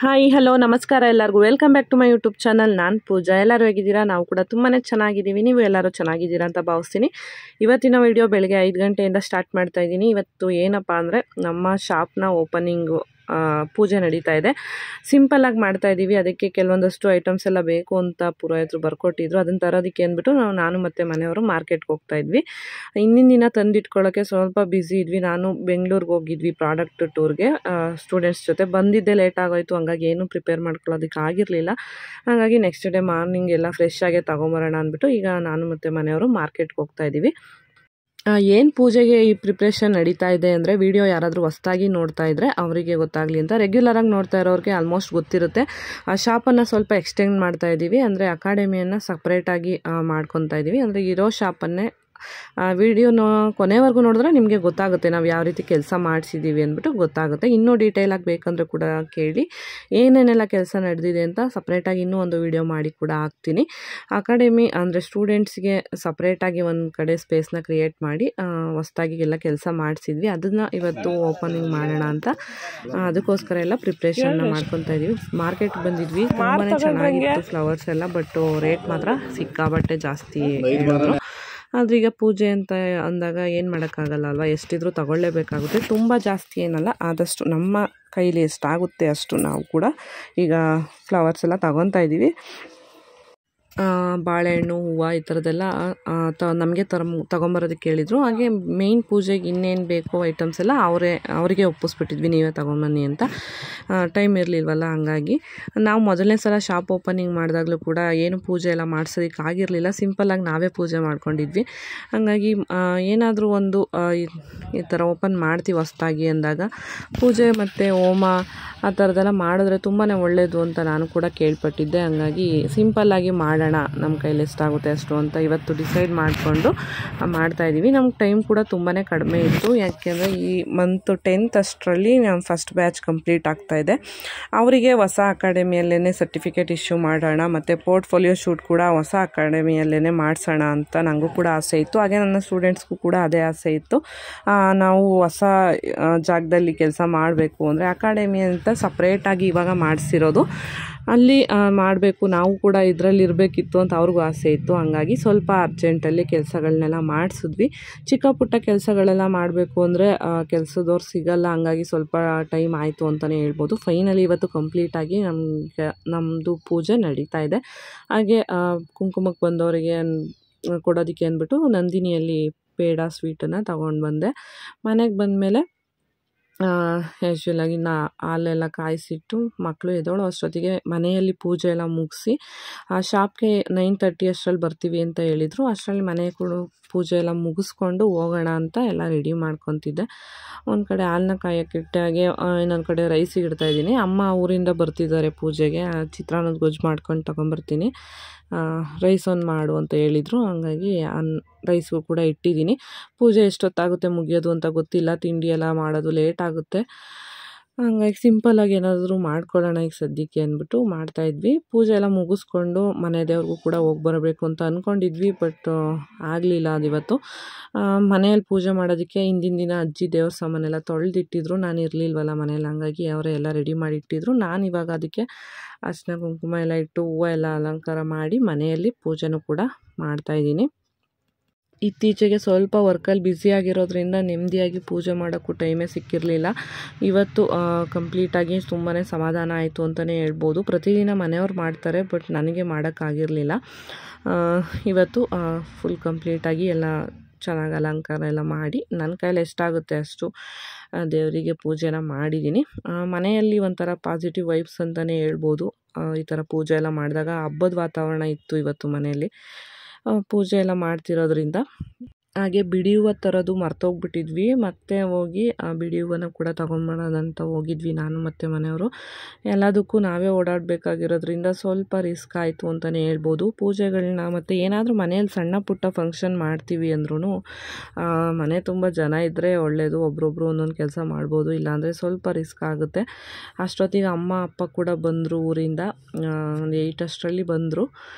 Hi hello ನಮಸ್ಕಾರ ಎಲ್ಲರಿಗೂ welcome back to my YouTube channel. ನಾನು ಪೂಜಾ. ಎಲ್ಲರೂ ಹೇಗಿದ್ದೀರಾ? ನಾವು ಕೂಡ ತುಂಬಾ ಚೆನ್ನಾಗಿದ್ದೀವಿ. ನೀವು ಎಲ್ಲರೂ ಚೆನ್ನಾಗಿದ್ದೀರಾ ಅಂತ ಭಾವಿಸ್ತೀನಿ. ಇವತ್ತಿನ ವಿಡಿಯೋ ಬೆಳಗ್ಗೆ 5 ಗಂಟೆಯಿಂದ ಸ್ಟಾರ್ಟ್ ಮಾಡ್ತಾ ಇದ್ದೀನಿ. ಇವತ್ತು ಏನಪ್ಪ ಅಂದರೆ ನಮ್ಮ ಶಾಪ್ನ ಓಪನಿಂಗು ಪೂಜೆ ನಡೀತಾ ಇದೆ. ಸಿಂಪಲ್ಲಾಗಿ ಮಾಡ್ತಾ ಇದ್ದೀವಿ. ಅದಕ್ಕೆ ಕೆಲವೊಂದಷ್ಟು ಐಟಮ್ಸ್ ಎಲ್ಲ ಬೇಕು ಅಂತ ಪುರೋಹಿತರು ಬರ್ಕೊಟ್ಟಿದ್ರು. ಅದನ್ನು ತರೋದಕ್ಕೆ ಅಂದ್ಬಿಟ್ಟು ನಾನು ಮತ್ತು ಮನೆಯವರು ಮಾರ್ಕೆಟ್ಗೆ ಹೋಗ್ತಾ ಇದ್ವಿ. ಹಿಂದಿನ ದಿನ ತಂದಿಟ್ಕೊಳ್ಳೋಕ್ಕೆ ಸ್ವಲ್ಪ ಬ್ಯುಸಿ ಇದ್ವಿ. ನಾನು ಬೆಂಗಳೂರಿಗೆ ಹೋಗಿದ್ವಿ ಪ್ರಾಡಕ್ಟ್ ಟೂರ್ಗೆ ಸ್ಟೂಡೆಂಟ್ಸ್ ಜೊತೆ. ಬಂದಿದ್ದೆ ಲೇಟ್ ಆಗೋಯಿತು, ಹಂಗಾಗಿ ಏನು ಪ್ರಿಪೇರ್ ಮಾಡ್ಕೊಳ್ಳೋದಕ್ಕೆ ಆಗಿರಲಿಲ್ಲ. ಹಾಗಾಗಿ ನೆಕ್ಸ್ಟ್ ಡೇ ಮಾರ್ನಿಂಗ್ ಎಲ್ಲ ಫ್ರೆಶ್ ಆಗೇ ತೊಗೊಂಬರೋಣ ಅಂದ್ಬಿಟ್ಟು ಈಗ ನಾನು ಮತ್ತು ಮನೆಯವರು ಮಾರ್ಕೆಟ್ಗೆ ಹೋಗ್ತಾ ಇದ್ದೀವಿ. ಏನು ಪೂಜೆಗೆ ಈ ಪ್ರಿಪ್ರೇಷನ್ ನಡೀತಾ ಇದೆ ಅಂದರೆ ವಿಡಿಯೋ ಯಾರಾದರೂ ಹೊಸ್ದಾಗಿ ನೋಡ್ತಾ ಇದ್ದರೆ ಅವರಿಗೆ ಗೊತ್ತಾಗಲಿ ಅಂತ. ರೆಗ್ಯುಲರಾಗಿ ನೋಡ್ತಾ ಇರೋರಿಗೆ ಆಲ್ಮೋಸ್ಟ್ ಗೊತ್ತಿರುತ್ತೆ. ಆ ಶಾಪನ್ನು ಸ್ವಲ್ಪ ಎಕ್ಸ್ಟೆಂಡ್ ಮಾಡ್ತಾ ಇದ್ದೀವಿ. ಅಂದರೆ ಅಕಾಡೆಮಿಯನ್ನು ಸಪ್ರೇಟಾಗಿ ಮಾಡ್ಕೊತಾ ಇದ್ದೀವಿ. ಅಂದರೆ ಇರೋ ಶಾಪನ್ನೇ ವಿಡಿಯೋನ ಕೊನೆವರೆಗೂ ನೋಡಿದ್ರೆ ನಿಮಗೆ ಗೊತ್ತಾಗುತ್ತೆ ನಾವು ಯಾವ ರೀತಿ ಕೆಲಸ ಮಾಡಿಸಿದ್ದೀವಿ ಅಂದ್ಬಿಟ್ಟು ಗೊತ್ತಾಗುತ್ತೆ. ಇನ್ನೂ ಡೀಟೇಲಾಗಿ ಬೇಕಂದರೆ ಕೂಡ ಕೇಳಿ, ಏನೇನೆಲ್ಲ ಕೆಲಸ ನಡೆದಿದೆ ಅಂತ ಸಪ್ರೇಟಾಗಿ ಇನ್ನೂ ಒಂದು ವಿಡಿಯೋ ಮಾಡಿ ಕೂಡ ಹಾಕ್ತೀನಿ. ಅಕಾಡೆಮಿ ಅಂದರೆ ಸ್ಟೂಡೆಂಟ್ಸ್ಗೆ ಸಪ್ರೇಟಾಗಿ ಒಂದು ಕಡೆ ಸ್ಪೇಸ್ನ ಕ್ರಿಯೇಟ್ ಮಾಡಿ ಹೊಸ್ದಾಗಿ ಎಲ್ಲ ಕೆಲಸ ಮಾಡಿಸಿದ್ವಿ. ಅದನ್ನು ಇವತ್ತು ಓಪನಿಂಗ್ ಮಾಡೋಣ ಅಂತ ಅದಕ್ಕೋಸ್ಕರ ಎಲ್ಲ ಪ್ರಿಪ್ರೇಷನ್ನ ಮಾಡ್ಕೊತಾ ಇದ್ದೀವಿ. ಮಾರ್ಕೆಟ್ ಬಂದಿದ್ವಿ, ತುಂಬಾ ಚೆನ್ನಾಗಿತ್ತು ಫ್ಲವರ್ಸ್ ಎಲ್ಲ, ಬಟ್ ರೇಟ್ ಮಾತ್ರ ಸಿಕ್ಕಾಬಟ್ಟೆ ಜಾಸ್ತಿ ಹೇಳಿದ್ರು. ಆದರೆ ಈಗ ಪೂಜೆ ಅಂತ ಅಂದಾಗ ಏನು ಮಾಡೋಕ್ಕಾಗಲ್ಲ ಅಲ್ವಾ, ಎಷ್ಟಿದ್ರೂ ತಗೊಳ್ಳೇಬೇಕಾಗುತ್ತೆ. ತುಂಬ ಜಾಸ್ತಿ ಏನಲ್ಲ, ಆದಷ್ಟು ನಮ್ಮ ಕೈಲಿ ಎಷ್ಟಾಗುತ್ತೆ ಅಷ್ಟು ನಾವು ಕೂಡ ಈಗ ಫ್ಲವರ್ಸ್ ಎಲ್ಲ ತಗೊತಾ ಇದ್ದೀವಿ. ಬಾಳೆಹಣ್ಣು, ಹೂವು ಈ ಥರದ್ದೆಲ್ಲ ನಮಗೆ ತೊಗೊಂಬರೋದಕ್ಕೆ ಹೇಳಿದರು. ಹಾಗೆ ಮೇಯ್ನ್ ಪೂಜೆಗೆ ಇನ್ನೇನು ಬೇಕೋ ಐಟಮ್ಸ್ ಎಲ್ಲ ಅವರಿಗೆ ಒಪ್ಪಿಸ್ಬಿಟ್ಟಿದ್ವಿ, ನೀವೇ ತೊಗೊಂಬನ್ನಿ ಅಂತ. ಟೈಮ್ ಇರಲಿಲ್ವಲ್ಲ, ಹಂಗಾಗಿ ನಾವು ಮೊದಲನೇ ಸಲ ಶಾಪ್ ಓಪನಿಂಗ್ ಮಾಡಿದಾಗಲೂ ಕೂಡ ಏನು ಪೂಜೆ ಎಲ್ಲ ಮಾಡಿಸೋದಕ್ಕೆ ಆಗಿರಲಿಲ್ಲ. ಸಿಂಪಲ್ಲಾಗಿ ನಾವೇ ಪೂಜೆ ಮಾಡ್ಕೊಂಡಿದ್ವಿ. ಹಾಗಾಗಿ ಏನಾದರೂ ಒಂದು ಈ ಥರ ಓಪನ್ ಮಾಡ್ತೀವಿ ಹೊಸ್ದಾಗಿ ಅಂದಾಗ ಪೂಜೆ ಮತ್ತು ಹೋಮ ಆ ಥರದ್ದೆಲ್ಲ ಮಾಡಿದ್ರೆ ತುಂಬಾ ಒಳ್ಳೆಯದು ಅಂತ ನಾನು ಕೂಡ ಕೇಳ್ಪಟ್ಟಿದ್ದೆ. ಹಂಗಾಗಿ ಸಿಂಪಲ್ಲಾಗಿ ಮಾಡೋಣ, ನಮ್ಮ ಕೈಲಿ ಎಷ್ಟಾಗುತ್ತೆ ಅಷ್ಟು ಅಂತ ಇವತ್ತು ಡಿಸೈಡ್ ಮಾಡಿಕೊಂಡು ಮಾಡ್ತಾಯಿದ್ದೀವಿ. ನಮ್ಗೆ ಟೈಮ್ ಕೂಡ ತುಂಬಾ ಕಡಿಮೆ ಇತ್ತು. ಯಾಕೆಂದರೆ ಈ ಮಂತ್ 10th ಅಷ್ಟರಲ್ಲಿ ನಮ್ಮ ಫಸ್ಟ್ ಬ್ಯಾಚ್ ಕಂಪ್ಲೀಟ್ ಆಗ್ತಾಯಿದೆ. ಅವರಿಗೆ ಹೊಸ ಅಕಾಡೆಮಿಯಲ್ಲೇ ಸರ್ಟಿಫಿಕೇಟ್ ಇಶ್ಯೂ ಮಾಡೋಣ ಮತ್ತು ಪೋರ್ಟ್ಫೋಲಿಯೋ ಶೂಟ್ ಕೂಡ ಹೊಸ ಅಕಾಡೆಮಿಯಲ್ಲೇ ಮಾಡಿಸೋಣ ಅಂತ ನನಗೂ ಕೂಡ ಆಸೆ ಇತ್ತು. ಹಾಗೆ ನನ್ನ ಸ್ಟೂಡೆಂಟ್ಸ್ಗೂ ಕೂಡ ಅದೇ ಆಸೆ ಇತ್ತು. ನಾವು ಹೊಸ ಜಾಗದಲ್ಲಿ ಕೆಲಸ ಮಾಡಬೇಕು ಅಂದರೆ ಅಕಾಡೆಮಿ ಅಂತ ಸಪ್ರೇಟಾಗಿ ಇವಾಗ ಮಾಡಿಸಿರೋದು, ಅಲ್ಲಿ ಮಾಡಬೇಕು, ನಾವು ಕೂಡ ಇದರಲ್ಲಿ ಇರಬೇಕಿತ್ತು ಅಂತ ಅವ್ರಿಗೂ ಆಸೆ ಇತ್ತು. ಹಂಗಾಗಿ ಸ್ವಲ್ಪ ಅರ್ಜೆಂಟಲ್ಲಿ ಕೆಲಸಗಳನ್ನೆಲ್ಲ ಮಾಡಿಸಿದ್ವಿ. ಚಿಕ್ಕ ಪುಟ್ಟ ಕೆಲಸಗಳೆಲ್ಲ ಮಾಡಬೇಕು ಅಂದರೆ ಕೆಲಸದವ್ರು ಸಿಗಲ್ಲ, ಹಂಗಾಗಿ ಸ್ವಲ್ಪ ಟೈಮ್ ಆಯಿತು ಅಂತಲೇ ಹೇಳ್ಬೋದು. ಫೈನಲಿ ಇವತ್ತು ಕಂಪ್ಲೀಟಾಗಿ ನಮ್ಮದು ಪೂಜೆ ನಡೀತಾ ಇದೆ. ಹಾಗೆ ಕುಂಕುಮಕ್ಕೆ ಬಂದವರಿಗೆ ಕೊಡೋದಕ್ಕೆ ಅಂದ್ಬಿಟ್ಟು ನಂದಿನಿಯಲ್ಲಿ ಪೇಡ ಸ್ವೀಟನ್ನು ತಗೊಂಡು ಬಂದೆ. ಮನೆಗೆ ಬಂದಮೇಲೆ ಯೂಶ್ವಲಾಗಿ ಹಾಲೆಲ್ಲ ಕಾಯಿಸಿಟ್ಟು ಮಕ್ಕಳು ಎದ್ದೋಳು ಅಷ್ಟೊತ್ತಿಗೆ ಮನೆಯಲ್ಲಿ ಪೂಜೆ ಎಲ್ಲ ಮುಗಿಸಿ ಶಾಪ್ಗೆ 9:30 ಅಷ್ಟರಲ್ಲಿ ಬರ್ತೀವಿ ಅಂತ ಹೇಳಿದರು. ಅಷ್ಟರಲ್ಲಿ ಮನೆ ಕೂಡ ಪೂಜೆ ಎಲ್ಲ ಮುಗಿಸ್ಕೊಂಡು ಹೋಗೋಣ ಅಂತ ಎಲ್ಲ ರೆಡಿ ಮಾಡ್ಕೊತಿದ್ದೆ. ಒಂದು ಕಡೆ ಹಾಲನ್ನ ಕಾಯೋಕ್ಕಿಟ್ಟೆ, ಹಾಗೆ ಇನ್ನೊಂದು ಕಡೆ ರೈಸಿಗೆ ಇಡ್ತಾಯಿದ್ದೀನಿ. ಅಮ್ಮ ಊರಿಂದ ಬರ್ತಿದ್ದಾರೆ ಪೂಜೆಗೆ, ಚಿತ್ರಾನ್ನದ ಗೊಜ್ಜು ಮಾಡ್ಕೊಂಡು ತೊಗೊಂಬರ್ತೀನಿ, ರೈಸ್ ಒಂದು ಮಾಡು ಅಂತ ಹೇಳಿದರು. ಹಂಗಾಗಿ ರೈಸ್ಗೂ ಕೂಡ ಇಟ್ಟಿದ್ದೀನಿ. ಪೂಜೆ ಎಷ್ಟೊತ್ತಾಗುತ್ತೆ ಮುಗಿಯೋದು ಅಂತ ಗೊತ್ತಿಲ್ಲ, ತಿಂಡಿ ಎಲ್ಲ ಮಾಡೋದು ಲೇಟ್ ಆಗುತ್ತೆ. ಹಂಗಾಗಿ ಸಿಂಪಲ್ಲಾಗಿ ಏನಾದರೂ ಮಾಡ್ಕೊಳ್ಳೋಣ ಈಗ ಸದ್ಯಕ್ಕೆ ಅಂದ್ಬಿಟ್ಟು ಮಾಡ್ತಾಯಿದ್ವಿ. ಪೂಜೆ ಎಲ್ಲ ಮುಗಿಸ್ಕೊಂಡು ಮನೆ ದೇವ್ರಿಗೂ ಕೂಡ ಹೋಗಿ ಬರಬೇಕು ಅಂತ ಅಂದ್ಕೊಂಡಿದ್ವಿ, ಬಟ್ ಆಗಲಿಲ್ಲ ಅದಿವತ್ತು. ಮನೆಯಲ್ಲಿ ಪೂಜೆ ಮಾಡೋದಕ್ಕೆ ಹಿಂದಿನ ದಿನ ಅಜ್ಜಿ ದೇವ್ರ ಸಾಮಾನೆಲ್ಲ ತೊಳೆದಿಟ್ಟಿದ್ರು, ನಾನು ಇರಲಿಲ್ವಲ್ಲ ಮನೇಲಿ, ಹಂಗಾಗಿ ಅವರೇ ಎಲ್ಲ ರೆಡಿ ಮಾಡಿಟ್ಟಿದ್ರು. ನಾನು ಇವಾಗ ಅದಕ್ಕೆ ಅರ್ಶಿನ ಕುಂಕುಮ ಎಲ್ಲ ಇಟ್ಟು ಹೂವು ಎಲ್ಲ ಅಲಂಕಾರ ಮಾಡಿ ಮನೆಯಲ್ಲಿ ಪೂಜೆನೂ ಕೂಡ ಮಾಡ್ತಾಯಿದ್ದೀನಿ. ಇತ್ತೀಚೆಗೆ ಸ್ವಲ್ಪ ವರ್ಕಲ್ಲಿ ಬ್ಯುಸಿಯಾಗಿರೋದ್ರಿಂದ ನೆಮ್ಮದಿಯಾಗಿ ಪೂಜೆ ಮಾಡೋಕ್ಕೂ ಟೈಮೇ ಸಿಕ್ಕಿರಲಿಲ್ಲ. ಇವತ್ತು ಕಂಪ್ಲೀಟಾಗಿ ತುಂಬಾ ಸಮಾಧಾನ ಆಯಿತು ಅಂತಲೇ ಹೇಳ್ಬೋದು. ಪ್ರತಿದಿನ ಮನೆಯವ್ರು ಮಾಡ್ತಾರೆ, ಬಟ್ ನನಗೆ ಮಾಡೋಕ್ಕಾಗಿರಲಿಲ್ಲ. ಇವತ್ತು ಫುಲ್ ಕಂಪ್ಲೀಟಾಗಿ ಎಲ್ಲ ಚೆನ್ನಾಗಿ ಅಲಂಕಾರ ಎಲ್ಲ ಮಾಡಿ ನನ್ನ ಕೈಯಲ್ಲಿ ಎಷ್ಟಾಗುತ್ತೆ ಅಷ್ಟು ದೇವರಿಗೆ ಪೂಜೆನ ಮಾಡಿದ್ದೀನಿ. ಮನೆಯಲ್ಲಿ ಒಂಥರ ಪಾಸಿಟಿವ್ ವೈಬ್ಸ್ ಅಂತಲೇ ಹೇಳ್ಬೋದು. ಈ ಥರ ಪೂಜೆ ಎಲ್ಲ ಮಾಡಿದಾಗ ಹಬ್ಬದ ವಾತಾವರಣ ಇತ್ತು ಇವತ್ತು ಮನೆಯಲ್ಲಿ ಪೂಜೆ ಎಲ್ಲ ಮಾಡ್ತಿರೋದ್ರಿಂದ. ಹಾಗೆ ಬಿಡಿ ಹೂವು ತರೋದು ಮರ್ತೋಗ್ಬಿಟ್ಟಿದ್ವಿ, ಮತ್ತೆ ಹೋಗಿ ಬಿಡಿ ಹೂವನ್ನು ಕೂಡ ತೊಗೊಂಬರೋದಂತ ಹೋಗಿದ್ವಿ ನಾನು ಮತ್ತು ಮನೆಯವರು. ಎಲ್ಲದಕ್ಕೂ ನಾವೇ ಓಡಾಡಬೇಕಾಗಿರೋದ್ರಿಂದ ಸ್ವಲ್ಪ ರಿಸ್ಕ್ ಆಯಿತು ಅಂತಲೇ ಹೇಳ್ಬೋದು. ಪೂಜೆಗಳನ್ನ ಮತ್ತು ಏನಾದರೂ ಮನೆಯಲ್ಲಿ ಸಣ್ಣ ಪುಟ್ಟ ಫಂಕ್ಷನ್ ಮಾಡ್ತೀವಿ ಅಂದ್ರೂ ಮನೆ ತುಂಬ ಜನ ಇದ್ದರೆ ಒಳ್ಳೆಯದು, ಒಬ್ರೊಬ್ರು ಒಂದೊಂದು ಕೆಲಸ ಮಾಡ್ಬೋದು, ಇಲ್ಲಾಂದರೆ ಸ್ವಲ್ಪ ರಿಸ್ಕ್ ಆಗುತ್ತೆ. ಅಷ್ಟೊತ್ತಿಗೆ ಅಮ್ಮ ಅಪ್ಪ ಕೂಡ ಬಂದರು ಊರಿಂದ, ಒಂದು 8 ಅಷ್ಟರಲ್ಲಿ ಬಂದರು.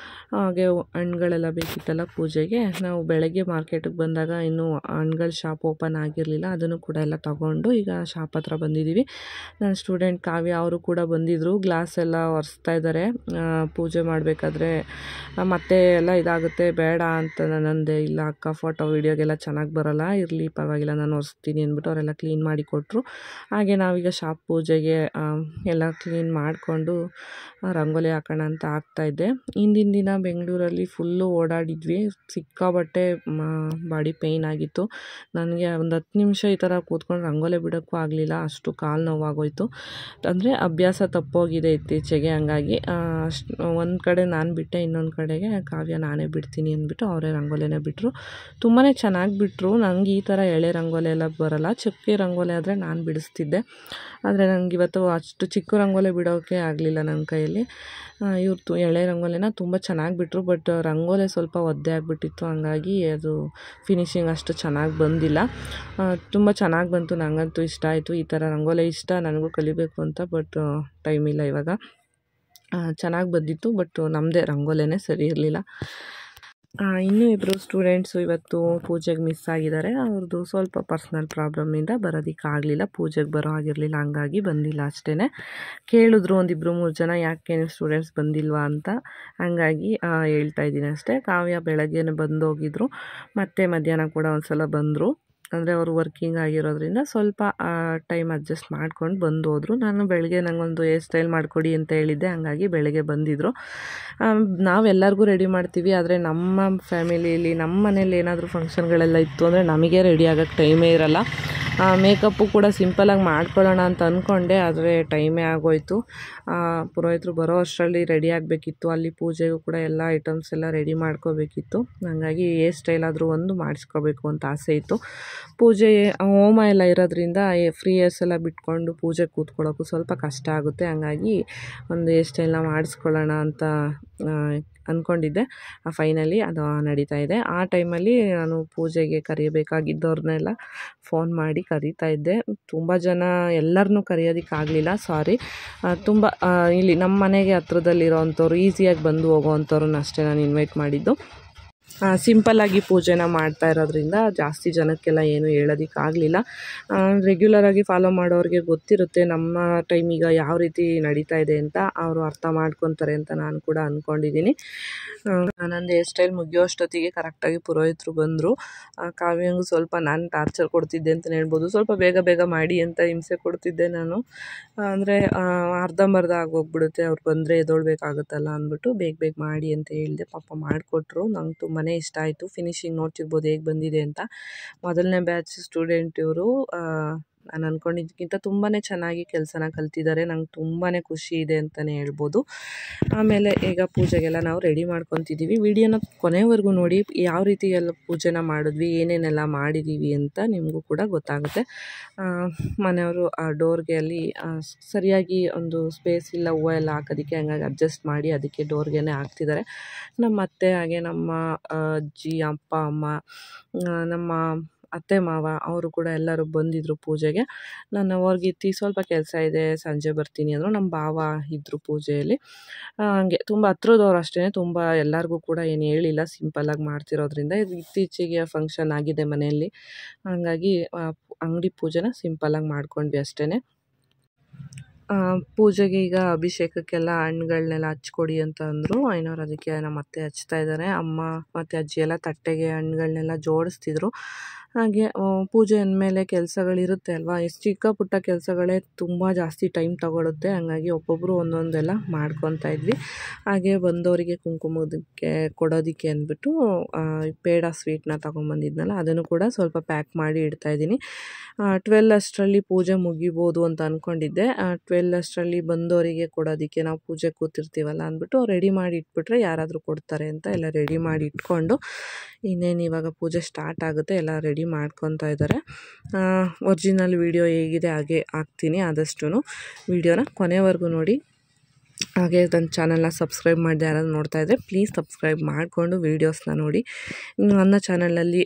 ಹಾಗೆ ಹಣ್ಣುಗಳೆಲ್ಲ ಬೇಕಿತ್ತಲ್ಲ ಪೂಜೆಗೆ. ನಾವು ಬೆಳಗ್ಗೆ ಮಾರ್ಕೆಟಿಗೆ ಬಂದಾಗ ಇನ್ನೂ ಹಣ್ಣುಗಳ ಶಾಪ್ ಓಪನ್ ಆಗಿರಲಿಲ್ಲ. ಅದನ್ನು ಕೂಡ ಎಲ್ಲ ತೊಗೊಂಡು ಈಗ ಶಾಪ್ ಹತ್ರ ಬಂದಿದ್ದೀವಿ. ನನ್ನ ಸ್ಟೂಡೆಂಟ್ ಕಾವ್ಯ ಅವರು ಕೂಡ ಬಂದಿದ್ದರು. ಗ್ಲಾಸ್ ಎಲ್ಲ ಒರೆಸ್ತಾ ಇದ್ದಾರೆ. ಪೂಜೆ ಮಾಡಬೇಕಾದ್ರೆ ಮತ್ತೆ ಎಲ್ಲ ಇದಾಗುತ್ತೆ ಬೇಡ ಅಂತ ನನ್ನಂದೆ. ಇಲ್ಲ ಅಕ್ಕ ಫೋಟೋ ವೀಡಿಯೋಗೆಲ್ಲ ಚೆನ್ನಾಗಿ ಬರೋಲ್ಲ, ಇರಲಿ ಪರವಾಗಿಲ್ಲ ನಾನು ಒರೆಸ್ತೀನಿ ಅಂದ್ಬಿಟ್ಟು ಅವರೆಲ್ಲ ಕ್ಲೀನ್ ಮಾಡಿ ಕೊಟ್ಟರು. ಹಾಗೆ ನಾವೀಗ ಶಾಪ್ ಪೂಜೆಗೆ ಎಲ್ಲ ಕ್ಲೀನ್ ಮಾಡಿಕೊಂಡು ರಂಗೋಲಿ ಹಾಕೋಣ ಅಂತ ಆಗ್ತಾಯಿದ್ದೆ. ಹಿಂದಿನ ದಿನ ಬೆಂಗಳೂರಲ್ಲಿ ಫುಲ್ಲು ಓಡಾಡಿದ್ವಿ. ಸಿಕ್ಕಾಬಟ್ಟೆ ಬಾಡಿ ಪೇಯ್ನ್ ಆಗಿತ್ತು. ನನಗೆ ಒಂದು 10 ನಿಮಿಷ ಈ ಥರ ಕೂತ್ಕೊಂಡು ರಂಗೋಲಿ ಬಿಡೋಕ್ಕೂ ಆಗಲಿಲ್ಲ, ಅಷ್ಟು ಕಾಲು ನೋವಾಗೋಯ್ತು. ಅಂದರೆ ಅಭ್ಯಾಸ ತಪ್ಪೋಗಿದೆ ಇತ್ತೀಚೆಗೆ. ಹಂಗಾಗಿ ಒಂದು ಕಡೆ ನಾನು ಬಿಟ್ಟೆ, ಇನ್ನೊಂದು ಕಡೆಗೆ ಕಾವ್ಯ ನಾನೇ ಬಿಡ್ತೀನಿ ಅಂದ್ಬಿಟ್ಟು ಅವರೇ ರಂಗೋಲಿನೇ ಬಿಟ್ಟರು. ತುಂಬಾ ಚೆನ್ನಾಗಿ ಬಿಟ್ಟರು. ನನಗೆ ಈ ಥರ ಎಳೆ ರಂಗೋಲಿ ಎಲ್ಲ ಬರೋಲ್ಲ. ಚಕ್ಕೆ ರಂಗೋಲಿ ಆದರೆ ನಾನು ಬಿಡಿಸ್ತಿದ್ದೆ. ಆದರೆ ನನಗೆ ಇವತ್ತು ಅಷ್ಟು ಚಿಕ್ಕ ರಂಗೋಲಿ ಬಿಡೋಕ್ಕೆ ಆಗಲಿಲ್ಲ ನನ್ನ ಕೈಯಲ್ಲಿ. ಇವ್ರು ಎಳೆ ರಂಗೋಲಿನ ತುಂಬ ಚೆನ್ನಾಗಿ ಬಿಟ್ಟರು. ಬಟ್ ರಂಗೋಲಿ ಸ್ವಲ್ಪ ಒದ್ದೆ ಆಗಿಬಿಟ್ಟಿತ್ತು. ಹಂಗಾಗಿ ಅದು ಫಿನಿಶಿಂಗ್ ಅಷ್ಟು ಚೆನ್ನಾಗಿ ಬಂದಿಲ್ಲ. ತುಂಬ ಚೆನ್ನಾಗಿ ಬಂತು. ನನಗಂತೂ ಇಷ್ಟ ಆಯಿತು. ಈ ಥರ ರಂಗೋಲಿ ಇಷ್ಟ, ನನಗೂ ಕಲಿಬೇಕು ಅಂತ. ಬಟ್ ಟೈಮ್ ಇಲ್ಲ ಇವಾಗ. ಚೆನ್ನಾಗಿ ಬಂದಿತ್ತು. ಬಟ್ ನಮ್ಮದೇ ರಂಗೋಲಿನೇ ಸರಿ ಇರಲಿಲ್ಲ. ಇನ್ನೂ ಇಬ್ಬರು ಸ್ಟೂಡೆಂಟ್ಸು ಇವತ್ತು ಪೂಜೆಗೆ ಮಿಸ್ ಆಗಿದ್ದಾರೆ. ಅವ್ರದ್ದು ಸ್ವಲ್ಪ ಪರ್ಸ್ನಲ್ ಪ್ರಾಬ್ಲಮ್ಮಿಂದ ಬರೋದಕ್ಕಾಗಲಿಲ್ಲ, ಪೂಜೆಗೆ ಬರೋ ಆಗಿರಲಿಲ್ಲ. ಹಂಗಾಗಿ ಬಂದಿಲ್ಲ ಅಷ್ಟೇ. ಕೇಳಿದ್ರು 1-2-3 ಜನ ಯಾಕೆ ನೀವು ಸ್ಟೂಡೆಂಟ್ಸ್ ಬಂದಿಲ್ವಾ ಅಂತ. ಹಂಗಾಗಿ ಹೇಳ್ತಾ ಇದ್ದೀನಿ ಅಷ್ಟೇ. ಕಾವ್ಯ ಬೆಳಗ್ಗೆನೇ ಬಂದೋಗಿದ್ರು, ಮತ್ತು ಮಧ್ಯಾಹ್ನ ಕೂಡ ಒಂದು ಸಲ ಬಂದರು. ಅಂದರೆ ಅವರು ವರ್ಕಿಂಗ್ ಆಗಿರೋದ್ರಿಂದ ಸ್ವಲ್ಪ ಟೈಮ್ ಅಡ್ಜಸ್ಟ್ ಮಾಡ್ಕೊಂಡು ಬಂದು ಹೋದರು. ನಾನು ಬೆಳಗ್ಗೆ ನನಗೊಂದು ಹೇರ್ ಸ್ಟೈಲ್ ಮಾಡಿಕೊಡಿ ಅಂತ ಹೇಳಿದ್ದೆ. ಹಂಗಾಗಿ ಬೆಳಗ್ಗೆ ಬಂದಿದ್ದರು. ನಾವೆಲ್ಲರಿಗೂ ರೆಡಿ ಮಾಡ್ತೀವಿ, ಆದರೆ ನಮ್ಮ ಫ್ಯಾಮಿಲಿಯಲ್ಲಿ ನಮ್ಮ ಮನೇಲಿ ಏನಾದರೂ ಫಂಕ್ಷನ್ಗಳೆಲ್ಲ ಇತ್ತು ಅಂದರೆ ನಮಗೆ ರೆಡಿ ಆಗೋಕ್ಕೆ ಟೈಮೇ ಇರೋಲ್ಲ. ಮೇಕಪ್ಪು ಕೂಡ ಸಿಂಪಲಾಗಿ ಮಾಡ್ಕೊಳ್ಳೋಣ ಅಂತ ಅಂದ್ಕೊಂಡೆ, ಆದರೆ ಟೈಮೇ ಆಗೋಯಿತು. ಪುರೋಹಿತರು ಬರೋ ಅಷ್ಟರಲ್ಲಿ ರೆಡಿ ಆಗಬೇಕಿತ್ತು. ಅಲ್ಲಿ ಪೂಜೆಗೂ ಕೂಡ ಎಲ್ಲ ಐಟಮ್ಸ್ ಎಲ್ಲ ರೆಡಿ ಮಾಡ್ಕೋಬೇಕಿತ್ತು. ಹಾಗಾಗಿ ಹೇರ್ ಸ್ಟೈಲ್ ಆದರೂ ಒಂದು ಮಾಡಿಸ್ಕೋಬೇಕು ಅಂತ ಆಸೆ ಇತ್ತು. ಪೂಜೆ ಹೋಮ ಎಲ್ಲ ಇರೋದ್ರಿಂದ ಫ್ರೀ ಹೇರ್ಸ್ ಎಲ್ಲ ಬಿಟ್ಕೊಂಡು ಪೂಜೆ ಕೂತ್ಕೊಳ್ಳೋಕ್ಕೂ ಸ್ವಲ್ಪ ಕಷ್ಟ ಆಗುತ್ತೆ. ಹಂಗಾಗಿ ಒಂದು ಹೇರ್ ಸ್ಟೈಲ್ನ ಮಾಡಿಸ್ಕೊಳ್ಳೋಣ ಅಂತ ಅಂದ್ಕೊಂಡಿದ್ದೆ. ಫೈನಲಿ ಅದು ನಡೀತಾ ಇದೆ. ಆ ಟೈಮಲ್ಲಿ ನಾನು ಪೂಜೆಗೆ ಕರಿಬೇಕಾಗಿದ್ದವ್ರನ್ನೆಲ್ಲ ಫೋನ್ ಮಾಡಿ ಕರೀತಾ ಇದ್ದೆ. ತುಂಬ ಜನ ಎಲ್ಲರನ್ನೂ ಕರೆಯೋದಕ್ಕಾಗಲಿಲ್ಲ, ಸಾರಿ. ತುಂಬ ಇಲ್ಲಿ ನಮ್ಮ ಮನೆಗೆ ಹತ್ರದಲ್ಲಿರೋ ಅಂಥವ್ರು, ಈಸಿಯಾಗಿ ಬಂದು ಹೋಗೋವಂಥವ್ರನ್ನ ಅಷ್ಟೇ ನಾನು ಇನ್ವೈಟ್ ಮಾಡಿದ್ದು. ಸಿಂಪಲ್ಲಾಗಿ ಪೂಜೆನ ಮಾಡ್ತಾ ಇರೋದ್ರಿಂದ ಜಾಸ್ತಿ ಜನಕ್ಕೆಲ್ಲ ಏನೂ ಹೇಳೋದಕ್ಕಾಗಲಿಲ್ಲ. ರೆಗ್ಯುಲರಾಗಿ ಫಾಲೋ ಮಾಡೋರಿಗೆ ಗೊತ್ತಿರುತ್ತೆ ನಮ್ಮ ಟೈಮಿಗ ಯಾವ ರೀತಿ ನಡೀತಾ ಇದೆ ಅಂತ. ಅವರು ಅರ್ಥ ಮಾಡ್ಕೊತಾರೆ ಅಂತ ನಾನು ಕೂಡ ಅಂದ್ಕೊಂಡಿದ್ದೀನಿ. ನಂದು ಹೇರ್ ಸ್ಟೈಲ್ ಮುಗಿಯೋ ಅಷ್ಟೊತ್ತಿಗೆ ಕರೆಕ್ಟಾಗಿ ಪುರೋಹಿತರು ಬಂದರು. ಕಾವ್ಯಂಗೂ ಸ್ವಲ್ಪ ನಾನು ಟಾರ್ಚರ್ ಕೊಡ್ತಿದ್ದೆ ಅಂತಲೇ ಹೇಳ್ಬೋದು. ಸ್ವಲ್ಪ ಬೇಗ ಬೇಗ ಮಾಡಿ ಅಂತ ಹಿಂಸೆ ಕೊಡ್ತಿದ್ದೆ ನಾನು. ಅಂದರೆ ಅರ್ಧಂಬರ್ಧ ಆಗೋಗ್ಬಿಡುತ್ತೆ, ಅವ್ರು ಬಂದರೆ ಎದ್ದೊಳ್ಬೇಕಾಗುತ್ತಲ್ಲ ಅಂದ್ಬಿಟ್ಟು ಬೇಗ ಮಾಡಿ ಅಂತ ಹೇಳಿದೆ. ಪಾಪ ಮಾಡಿಕೊಟ್ರು. ನಂಗೆ ತುಂಬಾ ಇಷ್ಟ ಆಯಿತು. ಫಿನಿಶಿಂಗ್ ನೋಡ್ತಿರ್ಬೋದು ಹೇಗೆ ಬಂದಿದೆ ಅಂತ. ಮೊದಲನೇ ಬ್ಯಾಚ್ ಸ್ಟೂಡೆಂಟ್ ಇವರು. ನಾನು ಅಂದ್ಕೊಂಡಿದ್ದಕ್ಕಿಂತ ತುಂಬಾ ಚೆನ್ನಾಗಿ ಕೆಲಸನ ಕಲ್ತಿದ್ದಾರೆ. ನಂಗೆ ತುಂಬಾ ಖುಷಿ ಇದೆ ಅಂತಲೇ ಹೇಳ್ಬೋದು. ಆಮೇಲೆ ಈಗ ಪೂಜೆಗೆಲ್ಲ ನಾವು ರೆಡಿ ಮಾಡ್ಕೊತಿದ್ದೀವಿ. ವಿಡಿಯೋನ ಕೊನೆವರೆಗೂ ನೋಡಿ, ಯಾವ ರೀತಿ ಎಲ್ಲ ಪೂಜೆನ ಮಾಡಿದ್ವಿ, ಏನೇನೆಲ್ಲ ಮಾಡಿದ್ದೀವಿ ಅಂತ ನಿಮಗೂ ಕೂಡ ಗೊತ್ತಾಗುತ್ತೆ. ಮನೆಯವರು ಆ ಡೋರ್ಗೆ ಅಲ್ಲಿ ಸರಿಯಾಗಿ ಒಂದು ಸ್ಪೇಸ್ ಇಲ್ಲ ಹೂವು ಎಲ್ಲ ಹಾಕೋದಕ್ಕೆ, ಹಂಗಾಗಿ ಅಡ್ಜಸ್ಟ್ ಮಾಡಿ ಅದಕ್ಕೆ ಡೋರ್ಗೆ ಹಾಕ್ತಿದ್ದಾರೆ. ನಮ್ಮ ಅತ್ತೆ, ಹಾಗೆ ನಮ್ಮ ಅಜ್ಜಿ, ಅಪ್ಪ, ಅಮ್ಮ, ನಮ್ಮ ಅತ್ತೆ ಮಾವ ಅವರು ಕೂಡ ಎಲ್ಲರೂ ಬಂದಿದ್ದರು ಪೂಜೆಗೆ. ನಾನು ಅವ್ರಿಗಿತ್ತಿ ಸ್ವಲ್ಪ ಕೆಲಸ ಇದೆ, ಸಂಜೆ ಬರ್ತೀನಿ ಅಂದರು. ನಮ್ಮ ಭಾವ ಇದ್ದರು ಪೂಜೆಯಲ್ಲಿ. ಹಂಗೆ ತುಂಬ ಹತ್ರದವ್ರು ಅಷ್ಟೇ, ತುಂಬ ಎಲ್ಲರಿಗೂ ಕೂಡ ಏನು ಹೇಳಿಲ್ಲ, ಸಿಂಪಲ್ಲಾಗಿ ಮಾಡ್ತಿರೋದ್ರಿಂದ. ಇದು ಇತ್ತೀಚೆಗೆ ಫಂಕ್ಷನ್ ಆಗಿದೆ ಮನೆಯಲ್ಲಿ, ಹಾಗಾಗಿ ಅಂಗಡಿ ಪೂಜೆನ ಸಿಂಪಲ್ಲಾಗಿ ಮಾಡ್ಕೊಂಡ್ವಿ ಅಷ್ಟೇ. ಪೂಜೆಗೆ ಈಗ ಅಭಿಷೇಕಕ್ಕೆಲ್ಲ ಹಣ್ಣುಗಳನ್ನೆಲ್ಲ ಹಚ್ಕೊಡಿ ಅಂತ ಅಂದರು. ಐನೋರು ಅದಕ್ಕೆ ನಮ್ಮ ಅತ್ತೆ ಹಚ್ತಾ ಇದ್ದಾರೆ. ಅಮ್ಮ ಮತ್ತು ಅಜ್ಜಿ ಎಲ್ಲ ತಟ್ಟೆಗೆ ಹಣ್ಣುಗಳನ್ನೆಲ್ಲ ಜೋಡಿಸ್ತಿದ್ರು. ಹಾಗೆ ಪೂಜೆ ಅಂದಮೇಲೆ ಕೆಲಸಗಳಿರುತ್ತೆ ಅಲ್ವಾ, ಇಷ್ಟು ಚಿಕ್ಕ ಪುಟ್ಟ ಕೆಲಸಗಳೇ ತುಂಬ ಜಾಸ್ತಿ ಟೈಮ್ ತಗೊಳುತ್ತೆ. ಹಾಗಾಗಿ ಒಬ್ಬೊಬ್ಬರು ಒಂದೊಂದೆಲ್ಲ ಮಾಡ್ಕೊತಾ ಇದ್ವಿ. ಹಾಗೆ ಬಂದವರಿಗೆ ಕುಂಕುಮದಕ್ಕೆ ಕೊಡೋದಕ್ಕೆ ಅಂದ್ಬಿಟ್ಟು ಪೇಡ ಸ್ವೀಟ್ನ ತೊಗೊಂಬಂದಿದ್ನಲ್ಲ, ಅದನ್ನು ಕೂಡ ಸ್ವಲ್ಪ ಪ್ಯಾಕ್ ಮಾಡಿ ಇಡ್ತಾಯಿದ್ದೀನಿ. 12 ಅಷ್ಟರಲ್ಲಿ ಪೂಜೆ ಮುಗಿಬೋದು ಅಂತ ಅಂದ್ಕೊಂಡಿದ್ದೆ. 12 ಅಷ್ಟರಲ್ಲಿ ಬಂದವರಿಗೆ ಕೊಡೋದಕ್ಕೆ, ನಾವು ಪೂಜೆ ಕೂತಿರ್ತೀವಲ್ಲ ಅಂದ್ಬಿಟ್ಟು ರೆಡಿ ಮಾಡಿ ಇಟ್ಬಿಟ್ರೆ ಯಾರಾದರೂ ಕೊಡ್ತಾರೆ ಅಂತ ಎಲ್ಲ ರೆಡಿ ಮಾಡಿ ಇಟ್ಕೊಂಡು, ಇನ್ನೇನು ಇವಾಗ ಪೂಜೆ ಸ್ಟಾರ್ಟ್ ಆಗುತ್ತೆ. ಎಲ್ಲ ರೆಡಿ ಮಾಡ್ಕೊತಾ ಇದ್ದಾರೆ. ಒರಿಜಿನಲ್ ವಿಡಿಯೋ ಹೇಗಿದೆ ಹಾಗೆ ಹಾಕ್ತೀನಿ. ಆದಷ್ಟು ವಿಡಿಯೋನ ಕೊನೆವರೆಗೂ ನೋಡಿ. ಹಾಗೆ ನನ್ನ ಚಾನಲ್ನ ಸಬ್ಸ್ಕ್ರೈಬ್ ಮಾಡದೆ ಯಾರಾದ್ರು ನೋಡ್ತಾ ಇದ್ದರೆ ಪ್ಲೀಸ್ ಸಬ್ಸ್ಕ್ರೈಬ್ ಮಾಡಿಕೊಂಡು ವೀಡಿಯೋಸ್ನ ನೋಡಿ. ನನ್ನ ಚಾನಲಲ್ಲಿ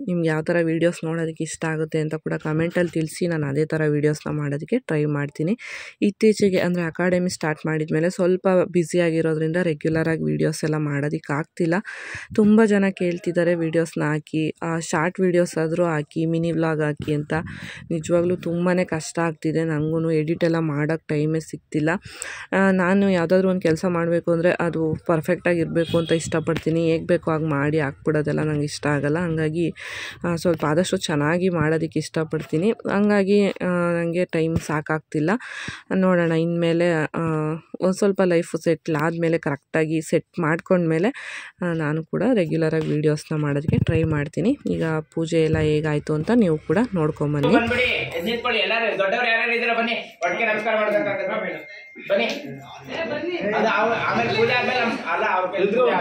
ನಿಮ್ಗೆ ಯಾವ ಥರ ವೀಡಿಯೋಸ್ ನೋಡೋದಕ್ಕೆ ಇಷ್ಟ ಆಗುತ್ತೆ ಅಂತ ಕೂಡ ಕಮೆಂಟಲ್ಲಿ ತಿಳಿಸಿ, ನಾನು ಅದೇ ಥರ ವೀಡಿಯೋಸ್ನ ಮಾಡೋದಕ್ಕೆ ಟ್ರೈ ಮಾಡ್ತೀನಿ. ಇತ್ತೀಚೆಗೆ ಅಂದರೆ ಅಕಾಡೆಮಿ ಸ್ಟಾರ್ಟ್ ಮಾಡಿದ ಮೇಲೆ ಸ್ವಲ್ಪ ಬ್ಯುಸಿಯಾಗಿರೋದ್ರಿಂದ ರೆಗ್ಯುಲರಾಗಿ ವೀಡಿಯೋಸ್ ಎಲ್ಲ ಮಾಡೋದಕ್ಕೆ ಆಗ್ತಿಲ್ಲ. ತುಂಬ ಜನ ಕೇಳ್ತಿದ್ದಾರೆ ವೀಡಿಯೋಸ್ನ ಹಾಕಿ, ಶಾರ್ಟ್ ವೀಡಿಯೋಸ್ ಆದರೂ ಹಾಕಿ, ಮಿನಿ ವ್ಲಾಗ್ ಹಾಕಿ ಅಂತ. ನಿಜವಾಗ್ಲೂ ತುಂಬಾ ಕಷ್ಟ ಆಗ್ತಿದೆ, ನನಗೂ ಎಡಿಟ್ ಎಲ್ಲ ಮಾಡೋಕ್ಕೆ ಟೈಮೇ ಸಿಗ್ತಿಲ್ಲ. ನಾನು ಯಾವುದಾದ್ರೂ ಒಂದು ಕೆಲಸ ಮಾಡಬೇಕು ಅಂದರೆ ಅದು ಪರ್ಫೆಕ್ಟಾಗಿರಬೇಕು ಅಂತ ಇಷ್ಟಪಡ್ತೀನಿ. ಹೇಗೆ ಬೇಕೋ ಹಾಗೆ ಮಾಡಿ ಹಾಕ್ಬಿಡೋದೆಲ್ಲ ನಂಗೆ ಇಷ್ಟ ಆಗೋಲ್ಲ. ಹಂಗಾಗಿ ಸ್ವಲ್ಪ ಆದಷ್ಟು ಚೆನ್ನಾಗಿ ಮಾಡೋದಕ್ಕೆ ಇಷ್ಟಪಡ್ತೀನಿ. ಹಂಗಾಗಿ ನನಗೆ ಟೈಮ್ ಸಾಕಾಗ್ತಿಲ್ಲ. ನೋಡೋಣ ಇನ್ಮೇಲೆ ಒಂದು ಸ್ವಲ್ಪ ಲೈಫು ಸೆಟ್ಲ್ ಆದಮೇಲೆ ಕರೆಕ್ಟಾಗಿ ಸೆಟ್ ಮಾಡ್ಕೊಂಡ್ಮೇಲೆ ನಾನು ಕೂಡ ರೆಗ್ಯುಲರಾಗಿ ವೀಡಿಯೋಸ್ನ ಮಾಡೋದಕ್ಕೆ ಟ್ರೈ ಮಾಡ್ತೀನಿ. ಈಗ ಪೂಜೆ ಎಲ್ಲ ಹೇಗಾಯಿತು ಅಂತ ನೀವು ಕೂಡ ನೋಡ್ಕೊಂಬನ್ನಿ.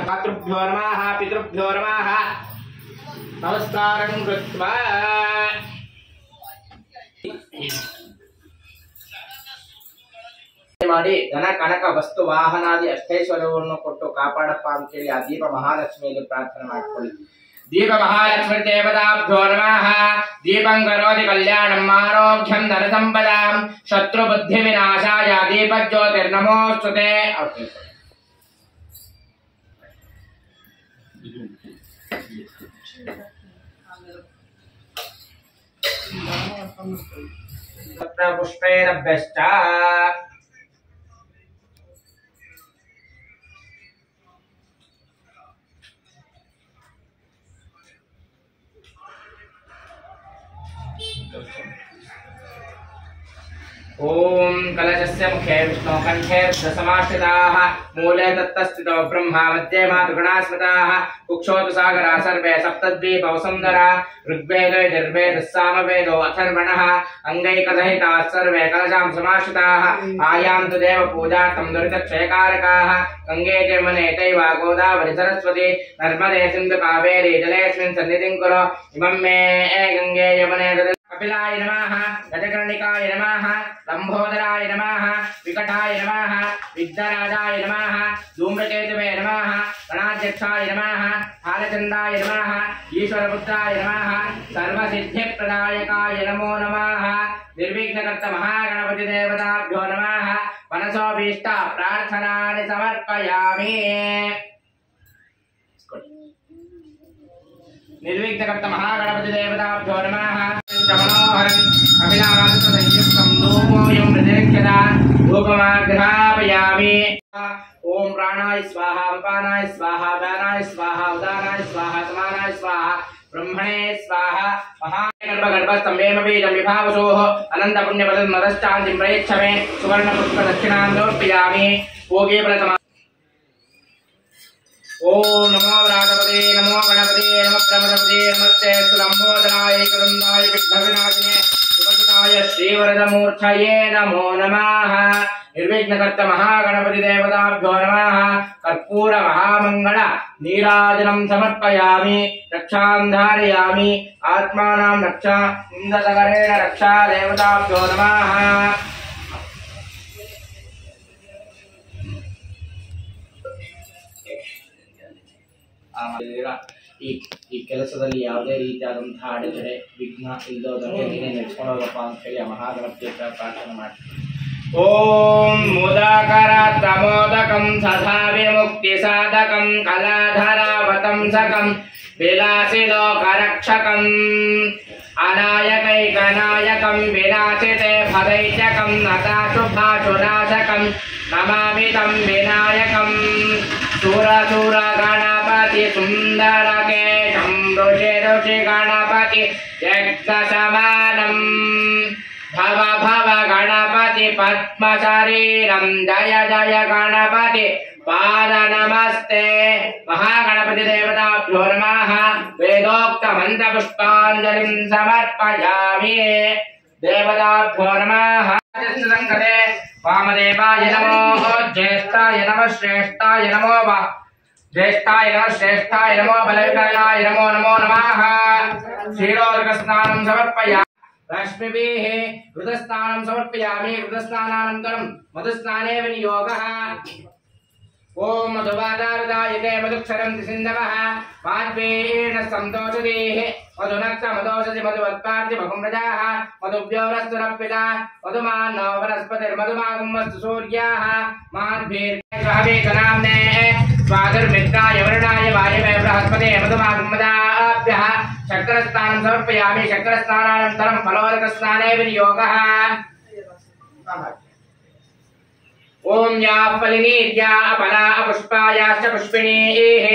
ಮಾತೃಭ್ಯೋ ನಮಃ ಪಿತೃಭ್ಯೋ ನಮಃ ನಮಸ್ಕಾರಂ ಕೃತ್ವಾ ಮಾಡಿ ಧನ ಕನಕ ವಸ್ತು ವಾಹನಾದಿ ಅಷ್ಟೈಶ್ವರ್ಯವನ್ನು ಕೊಟ್ಟು ಕಾಪಾಡಪ್ಪ ಅಂತೇಳಿ ಆ ದೀಪ ಮಹಾಲಕ್ಷ್ಮಿಯಲ್ಲಿ ಪ್ರಾರ್ಥನೆ ಮಾಡ್ಕೊಳ್ಳಿ. ದೀಪ ಮಹಾಲಕ್ಷ್ಮಿ ದೇವತಾಭ್ಯೋ ನಮಃ. ದೀಪಂ ಕರೋತಿ ಕಲ್ಯಾಣಂ ಆರೋಗ್ಯಂ ಧನ ಸಂಪದಾಂ ಶತ್ರು ಬುದ್ಧಿ ವಿನಾಶಾಯ ದೀಪ ಜ್ಯೋತಿರ್ನಮೋಸ್ತುತೆ. पुष्पेण बेस्ट ओम कलशस्य मुखे विष्णु कंठे दशमाश्रिताः मूले तत्तस्थितो ब्रह्मा मध्ये मातृगणास्मताः कुक्षोतु सागरा सर्वे सप्तद्वीपौ सुन्दरा ऋग्वेदो यजुर्वेदः सामवेदो अथर्वणः अङ्गैकसहिताः सर्वे कलशां समाश्रिताः आयान्तु देव पूजार्थं दुरितक्षयकारकाः गङ्गे जमुने चैव गोदावरी सरस्वती नर्मदे सिन्धु कावेरी जलेऽस्मिन् सन्निधिं कुरु इमं मे गङ्गे यमुने कपिलाय नमः गजकर्णिकाय नमः लंबोदराय नमः विकटाय नमः विघ्नराजाय नमः धूम्रकेतवे नमः गणाध्यक्षाय नमः हालचंदाय नमः ईश्वरपुत्राय नमः सर्वसिद्धिप्रदायकाय नमो नमः निर्विघ्नकर्ता महागणपति देवताभ्यो नमः मनसोभीष्ट प्रार्थनानि समर्पयामि. निर्विघ्नकर्ता महागणपति देवताभ्यो नमः. मनोहरं अभिलाषसंयुक्तं धूमोऽयं प्रतिरक्षता धूपमाग्रहापयामि. ओम प्राणाय स्वाहा अपानाय स्वाहा व्यानाय स्वाहा उदानाय स्वाहा समानाय स्वाहा ब्रह्मणे स्वाहा. महागर्भस्तंभेम बीजं विभावसोः अनंत पुण्यपदमदश्चान्तिं प्रयच्छमे सुवर्णपुष्प दक्षिणां समर्पयामि. भोगे प्रथमा ओम नमो व्रातपते नमो गणपते नमो प्रमदपते नमस्ते लंबोदराय करुणाय विघ्नविनाशिने सुभद्राय श्रीवरदमूर्तये नमो नमः. निर्विघ्नकर्ता महागणपति देवताभ्यो नमः. कर्पूर महामंगल नीराजनं समर्पयामि. रक्षां धारयामि. आत्मानां रक्षा इन्दकरेण रक्षा देवताभ्यो नमः. ಈ ಕೆಲಸದಲ್ಲಿ ಯಾವುದೇ ರೀತಿಯಾದಂತಹ ಅಡೆತಡೆ ವಿಘ್ನ ಇಲ್ಲದಕ್ಕೆ ನೀನೇ ನೆಚ್ಕೊಂಡು ಹೋಗಪ್ಪ ಅಂತ ಹೇಳಿ ಆ ಮಹಾಗಣಪತಿ ಹತ್ರ ಪ್ರಾರ್ಥನೆ ಮಾಡಿ. ಓಂ ಮುದಾಕರ ತಮೋದಕಂ ಸದಾ ವಿಮುಕ್ತಿ ಸಾಧಕಂ ಕಲಾಧರಾವತಂಸಕಂ ವಿಲಾಸಿ ಲೋಕರಕ್ಷಕಂ ಅನಾಯಕೈಕನಾಯಕಂ ವಿನಾಶಿತೆ ಭದೈತ್ಯಕಂ ನತಾಶುಭಾಶುನಾಶಕಂ ನಮಾಮಿ ತಂ ವಿನಾಯಕಂ. ಸುರಸುರ ಗಣಪತಿ ಸುಂದರ ಕೇಶಂ ಋಷಿ ಋಷಿ ಗಣಪತಿ ಯಜ್ಞಸಮಾನಂ ಭವ ಭವ ಗಣಪತಿ ಪದ್ಮ ಶರೀರಂ ಜಯ ಜಯ ಗಣಪತಿ ಪಾದ ನಮಸ್ತೆ. ಮಹಾಗಣಪತಿ ದೇವತಾಭ್ಯೋ ನಮಃ. ವೇದೋಕ್ತ ಮಂತ್ರ ಪುಷ್ಪಾಂಜಲಿಂ ಸಮರ್ಪಯಾಮಿ. ದೇವತಾಭ್ಯೋ ನಮಃ. ಸಂಕಟೆ वामदेवाय नमो. ज्येष्ठाय नमः श्रेष्ठाय नमो ज्येष्ठाय नमः श्रेष्ठाय नमो बलविकराय नमो नमो नमः. क्षीरोदकस्नानं समर्पयामि. रश्मिभिः घृतस्नानं समर्पयामि। घृतस्नानानन्तरं मधुस्नाने विनियोगः। ओम मधुवादारदायते मधुक्षरं सिन्धवः माध्वेन सन्तोषदेः मधुनक्त मधोषधि मधुवत्पार्ति भगुम्रजाः मधुव्योरस्तुरप्पिता मधुमान्नो वनस्पतिर्मधुमागुमस्तु सूर्याः माध्वीर्वेशनाम्ने स्वादुर्मित्राय वरुणाय वायवे बृहस्पते मधुमागुमदाभ्यः शक्करस्नानं समर्पयामि। शक्करस्नानानन्तरं फलोदकस्नाने विनियोगः। ओम या फलिनीर्या अपला पुष्पायाश्च पुष्पिणीः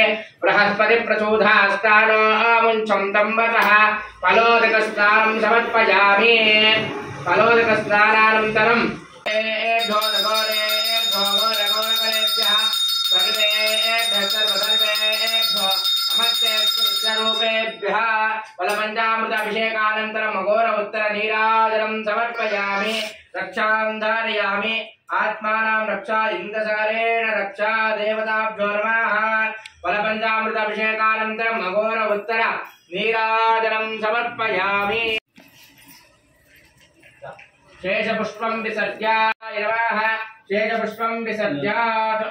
बृहस्पति प्रचोदास्तानो मुञ्चं तम्बतः फलोदकस्नानं समर्पयामि। फलोदकस्नानानन्तरं सर्वेभ्यः फलपञ्चामृताभिषेकानन्तरं अघोर उत्तर नीराजनं समर्पयामि। रक्षां धारयामि। आत्मानां रक्षा इंद्रसारेण रक्षा देवताभ्यो नमः। फलपञ्चामृताभिषेकानन्तरम् अघोर उत्तर नीराजनं समर्पयामि। शेषपुष्पं विसर्ज्याय नमः। शेषपुष्पं विसर्ज्यात्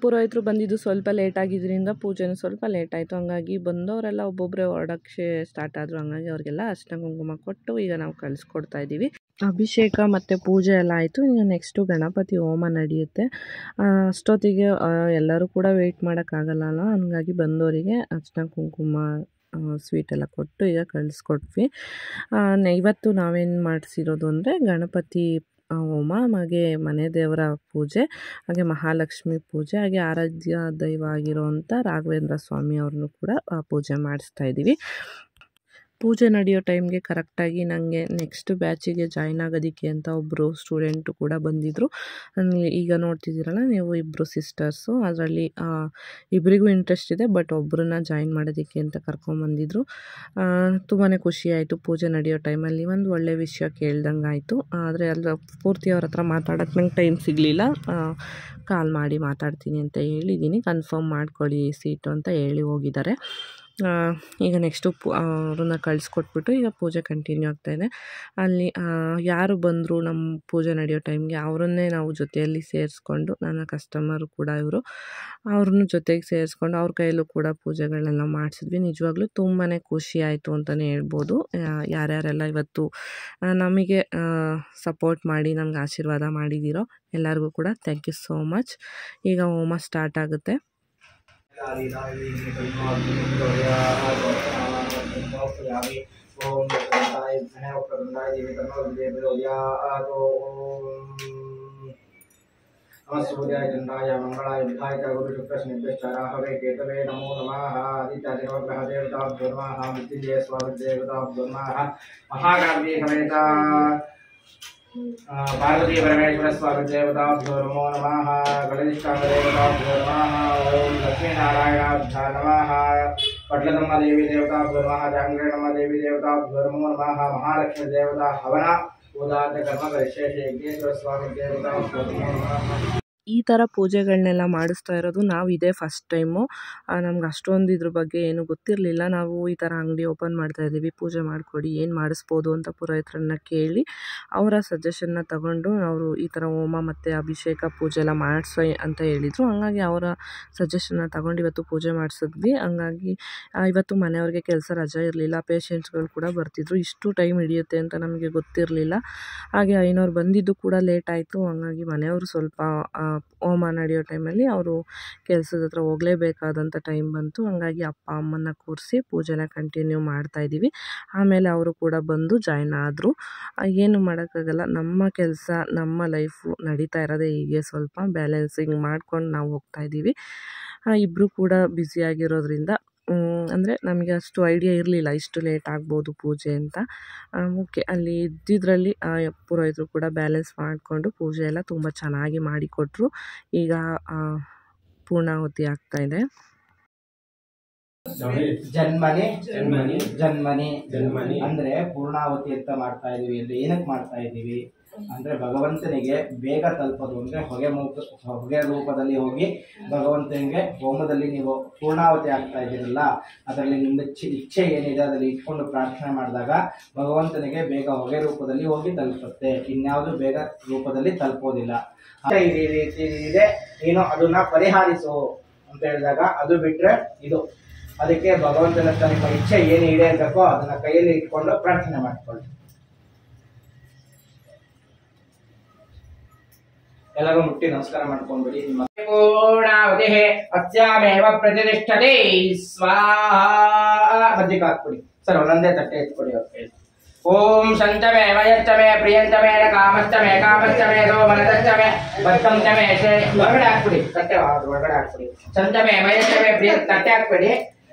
ಪುರೋಹಿತರು ಬಂದಿದ್ದು ಸ್ವಲ್ಪ ಲೇಟ್ ಆಗಿದ್ದರಿಂದ ಪೂಜೆನೂ ಸ್ವಲ್ಪ ಲೇಟ್ ಆಯಿತು. ಹಂಗಾಗಿ ಬಂದವರೆಲ್ಲ ಒಬ್ಬೊಬ್ಬರೇ ಹೊರಡೋಕ್ಕೆ ಸ್ಟಾರ್ಟ್ ಆದರು. ಹಂಗಾಗಿ ಅವ್ರಿಗೆಲ್ಲ ಅರ್ಶಿನ ಕುಂಕುಮ ಕೊಟ್ಟು ಈಗ ನಾವು ಕಳಿಸ್ಕೊಡ್ತಾ ಇದ್ದೀವಿ. ಅಭಿಷೇಕ ಮತ್ತು ಪೂಜೆ ಎಲ್ಲ ಆಯಿತು. ಈಗ ನೆಕ್ಸ್ಟು ಗಣಪತಿ ಹೋಮ ನಡೆಯುತ್ತೆ. ಅಷ್ಟೊತ್ತಿಗೆ ಎಲ್ಲರೂ ಕೂಡ ವೆಯ್ಟ್ ಮಾಡೋಕ್ಕಾಗಲ್ಲ. ಹಂಗಾಗಿ ಬಂದವರಿಗೆ ಅರ್ಶಿನ ಕುಂಕುಮ ಸ್ವೀಟ್ ಎಲ್ಲ ಕೊಟ್ಟು ಈಗ ಕಳಿಸ್ಕೊಟ್ವಿ. ಇವತ್ತು ನಾವೇನು ಮಾಡಿಸಿರೋದು ಅಂದರೆ ಗಣಪತಿ ಹೋಮ, ಹಾಗೆ ಮನೆ ದೇವರ ಪೂಜೆ, ಹಾಗೆ ಮಹಾಲಕ್ಷ್ಮಿ ಪೂಜೆ, ಹಾಗೆ ಆರಾಧ್ಯ ದೈವ ಆಗಿರೋವಂಥ ರಾಘವೇಂದ್ರ ಸ್ವಾಮಿ ಅವ್ರನ್ನೂ ಕೂಡ ಪೂಜೆ ಮಾಡಿಸ್ತಾ ಇದ್ದೀವಿ. ಪೂಜೆ ನಡೆಯೋ ಟೈಮ್ಗೆ ಕರೆಕ್ಟಾಗಿ ನನಗೆ ನೆಕ್ಸ್ಟ್ ಬ್ಯಾಚಿಗೆ ಜಾಯ್ನ್ ಆಗೋದಕ್ಕೆ ಅಂತ ಒಬ್ಬರು ಸ್ಟೂಡೆಂಟು ಕೂಡ ಬಂದಿದ್ದರು. ಈಗ ನೋಡ್ತಿದ್ದೀರಲ್ಲ ನೀವು, ಇಬ್ಬರು ಸಿಸ್ಟರ್ಸು. ಅದರಲ್ಲಿ ಇಬ್ಬರಿಗೂ ಇಂಟ್ರೆಸ್ಟ್ ಇದೆ, ಬಟ್ ಒಬ್ಬರನ್ನ ಜಾಯಿನ್ ಮಾಡೋದಕ್ಕೆ ಅಂತ ಕರ್ಕೊಂಬಂದಿದ್ರು. ತುಂಬಾ ಖುಷಿಯಾಯಿತು. ಪೂಜೆ ನಡೆಯೋ ಟೈಮಲ್ಲಿ ಒಂದು ಒಳ್ಳೆ ವಿಷಯ ಕೇಳ್ದಂಗೆ ಆಯಿತು. ಆದರೆ ಅಲ್ಲಿ ಪೂರ್ತಿ ಅವ್ರ ಹತ್ರ ಮಾತಾಡೋಕ್ಕೆ ನಂಗೆ ಟೈಮ್ ಸಿಗಲಿಲ್ಲ. ಕಾಲ್ ಮಾಡಿ ಮಾತಾಡ್ತೀನಿ ಅಂತ ಹೇಳಿದ್ದೀನಿ. ಕನ್ಫರ್ಮ್ ಮಾಡ್ಕೊಳ್ಳಿ ಸೀಟು ಅಂತ ಹೇಳಿ ಹೋಗಿದ್ದಾರೆ. ಈಗ ನೆಕ್ಸ್ಟು ಅವ್ರನ್ನ ಕಳಿಸ್ಕೊಟ್ಬಿಟ್ಟು ಈಗ ಪೂಜೆ ಕಂಟಿನ್ಯೂ ಆಗ್ತಾಯಿದೆ. ಅಲ್ಲಿ ಯಾರು ಬಂದರು ನಮ್ಮ ಪೂಜೆ ನಡೆಯೋ ಟೈಮ್ಗೆ ಅವರನ್ನೇ ನಾವು ಜೊತೆಯಲ್ಲಿ ಸೇರಿಸ್ಕೊಂಡು, ನನ್ನ ಕಸ್ಟಮರು ಕೂಡ ಇವರು, ಅವ್ರನ್ನೂ ಜೊತೆಗೆ ಸೇರಿಸ್ಕೊಂಡು ಅವ್ರ ಕೈಯಲ್ಲೂ ಕೂಡ ಪೂಜೆಗಳನ್ನೆಲ್ಲ ಮಾಡಿಸಿದ್ವಿ. ನಿಜವಾಗ್ಲೂ ತುಂಬಾ ಖುಷಿ ಆಯಿತು ಅಂತಲೇ ಹೇಳ್ಬೋದು. ಯಾರ್ಯಾರೆಲ್ಲ ಇವತ್ತು ನಮಗೆ ಸಪೋರ್ಟ್ ಮಾಡಿ ನಮ್ಗೆ ಆಶೀರ್ವಾದ ಮಾಡಿದ್ದೀರೋ ಎಲ್ಲರಿಗೂ ಕೂಡ ಥ್ಯಾಂಕ್ ಯು ಸೋ ಮಚ್. ಈಗ ಹೋಮ ಸ್ಟಾರ್ಟ್ ಆಗುತ್ತೆ. सूर्याय चंद्राय मंगलाय बुधाय च गुरुशुक्रशनिभ्यश्चराहवे केतवे नमो नमः। आदित्यादिनवग्रह देवताभ्यो नमः। मृत्युंजय स्वामिदेवताभ्यो नमः। महागणपति समेत पार्वती परमेश्वर स्वामी देवताभ्यो नमो नमः। गणेशांग देवताभ्यो नमः। ओम लक्ष्मी नारायणाभ्यो नमः। पट्लदम्मा देवी देवताभ्यो नमः। जांगरेणम्मा देवी देवताभ्यो नमो नमः। महालक्ष्मी देवता हवन उदात कर्म विशेष यज्ञेश्वर स्वामी देवताभ्यो नमो नमः। ಈ ಥರ ಪೂಜೆಗಳನ್ನೆಲ್ಲ ಮಾಡಿಸ್ತಾ ಇರೋದು ನಾವು ಇದೇ ಫಸ್ಟ್ ಟೈಮು. ನಮ್ಗೆ ಅಷ್ಟೊಂದು ಇದ್ರ ಬಗ್ಗೆ ಏನೂ ಗೊತ್ತಿರಲಿಲ್ಲ. ನಾವು ಈ ಥರ ಅಂಗಡಿ ಓಪನ್ ಮಾಡ್ತಾಯಿದ್ದೀವಿ, ಪೂಜೆ ಮಾಡಿಕೊಡಿ, ಏನು ಮಾಡಿಸ್ಬೋದು ಅಂತ ಪುರೋಹಿತರನ್ನ ಕೇಳಿ ಅವರ ಸಜೆಷನ್ನ ತಗೊಂಡು ಅವರು ಈ ಥರ ಹೋಮ ಮತ್ತು ಅಭಿಷೇಕ ಪೂಜೆ ಎಲ್ಲ ಮಾಡಿಸೋ ಅಂತ ಹೇಳಿದರು. ಹಂಗಾಗಿ ಅವರ ಸಜೆಷನ್ನ ತಗೊಂಡು ಇವತ್ತು ಪೂಜೆ ಮಾಡಿಸಿದ್ವಿ. ಹಂಗಾಗಿ ಇವತ್ತು ಮನೆಯವ್ರಿಗೆ ಕೆಲಸ ರಜೆ ಇರಲಿಲ್ಲ, ಪೇಷಂಟ್ಸ್ಗಳು ಕೂಡ ಬರ್ತಿದ್ರು. ಇಷ್ಟು ಟೈಮ್ ಹಿಡಿಯುತ್ತೆ ಅಂತ ನಮಗೆ ಗೊತ್ತಿರಲಿಲ್ಲ. ಹಾಗೆ ಐನೋರು ಬಂದಿದ್ದು ಕೂಡ ಲೇಟ್ ಆಯಿತು. ಹಂಗಾಗಿ ಮನೆಯವರು ಸ್ವಲ್ಪ ಹೋಮ ನಡೆಯೋ ಟೈಮಲ್ಲಿ ಅವರು ಕೆಲಸದ ಹತ್ರ ಹೋಗಲೇಬೇಕಾದಂಥ ಟೈಮ್ ಬಂತು. ಹಂಗಾಗಿ ಅಪ್ಪ ಅಮ್ಮನ್ನ ಕೂರಿಸಿ ಪೂಜೆನ ಕಂಟಿನ್ಯೂ ಮಾಡ್ತಾಯಿದ್ದೀವಿ. ಆಮೇಲೆ ಅವರು ಕೂಡ ಬಂದು ಜಾಯ್ನ್ ಆದರು. ಏನು ಮಾಡೋಕ್ಕಾಗಲ್ಲ, ನಮ್ಮ ಕೆಲಸ ನಮ್ಮ ಲೈಫು ನಡೀತಾ ಇರೋದೇ ಹೀಗೆ, ಸ್ವಲ್ಪ ಬ್ಯಾಲೆನ್ಸಿಂಗ್ ಮಾಡ್ಕೊಂಡು ನಾವು ಹೋಗ್ತಾಯಿದ್ದೀವಿ. ಇಬ್ಬರು ಕೂಡ ಬ್ಯುಸಿಯಾಗಿರೋದ್ರಿಂದ ಅಂದರೆ ನಮಗೆ ಅಷ್ಟು ಐಡಿಯಾ ಇರಲಿಲ್ಲ ಇಷ್ಟು ಲೇಟ್ ಆಗ್ಬೋದು ಪೂಜೆ ಅಂತ. ಓಕೆ, ಅಲ್ಲಿ ಇದ್ದಿದ್ರಲ್ಲಿ ಪುರೋಹಿತರು ಕೂಡ ಬ್ಯಾಲೆನ್ಸ್ ಮಾಡಿಕೊಂಡು ಪೂಜೆ ಎಲ್ಲ ತುಂಬ ಚೆನ್ನಾಗಿ ಮಾಡಿಕೊಟ್ರು. ಈಗ ಪೂರ್ಣಾಹುತಿ ಆಗ್ತಾಯಿದೆ. ಜನ್ಮನಿ ಜನ್ಮನಿ ಜನ್ಮನಿ ಜನ್ಮನಿ ಅಂದ್ರೆ ಪೂರ್ಣಾವತಿ ಅಂತ ಮಾಡ್ತಾ ಇದೀವಿ. ಇಲ್ಲಿ ಏನಕ್ಕೆ ಮಾಡ್ತಾ ಇದೀವಿ ಅಂದ್ರೆ ಭಗವಂತನಿಗೆ ಬೇಗ ತಲುಪೋದು ಅಂದ್ರೆ ಹೊಗೆ ರೂಪದಲ್ಲಿ ಹೋಗಿ ಭಗವಂತನಿಗೆ ಹೋಮದಲ್ಲಿ ನೀವು ಪೂರ್ಣಾವತಿ ಆಗ್ತಾ ಇದ್ದೀರಲ್ಲ, ಅದರಲ್ಲಿ ನಿಮ್ಮ ಇಚ್ಛೆ ಏನಿದೆ ಅದರಲ್ಲಿ ಇಟ್ಕೊಂಡು ಪ್ರಾರ್ಥನೆ ಮಾಡಿದಾಗ ಭಗವಂತನಿಗೆ ಬೇಗ ಹೊಗೆ ರೂಪದಲ್ಲಿ ಹೋಗಿ ತಲುಪುತ್ತೆ. ಇನ್ಯಾವುದು ಬೇಗ ರೂಪದಲ್ಲಿ ತಲುಪೋದಿಲ್ಲ. ಈ ರೀತಿ ಇದೆ, ನೀನು ಅದನ್ನ ಪರಿಹಾರಿಸು ಅಂತ ಹೇಳಿದಾಗ ಅದು ಬಿಟ್ರೆ ಇದು. ಅದಕ್ಕೆ ಭಗವಂತನ ನಿಮ್ಮ ಇಚ್ಛೆ ಏನು ಈಡೇರಬೇಕೋ ಅದನ್ನ ಕೈಯಲ್ಲಿ ಇಟ್ಕೊಂಡು ಪ್ರಾರ್ಥನೆ ಮಾಡ್ಕೊಳ್ಳಿ. ಎಲ್ಲರೂ ಮುಟ್ಟಿ ನಮಸ್ಕಾರ ಮಾಡ್ಕೊಂಡ್ಬಿಡಿ. ನಿಮ್ಮ ಪೂರ್ಣಾವತಿ ಅಸ್ಯಾಮೇವ ಪ್ರತಿಷ್ಠತೆ ಸ್ವಾಹ. ಮಧ್ಯಕ್ಕೆ ಹಾಕ್ಬಿಡಿ ಸರ್, ಒಂದೊಂದೇ ತಟ್ಟೆ ಎತ್ಕೊಡಿ. ಓಂ ಶಂಚಮೇ ವಯಶ್ಚಮೇ ಪ್ರಿಯಂಚಮೇ ಕಾಮಶ್ಚಮೇ ಕಾಮಶ್ಚಮೇ ಸೋಮನಶ್ಚಮೇ ಭಕ್ತಂಚಮೇ ಹೊರಗಡೆ ಹಾಕ್ಬಿಡಿ. ತಟ್ಟೆ ಹೊರಗಡೆ ಹಾಕ್ಬಿಡಿ. ಶಂಚಮೇ ವಯಶ್ಚಮೇ ಪ್ರಿಯ ತಟ್ಟೆ ಹಾಕ್ಬಿಡಿ.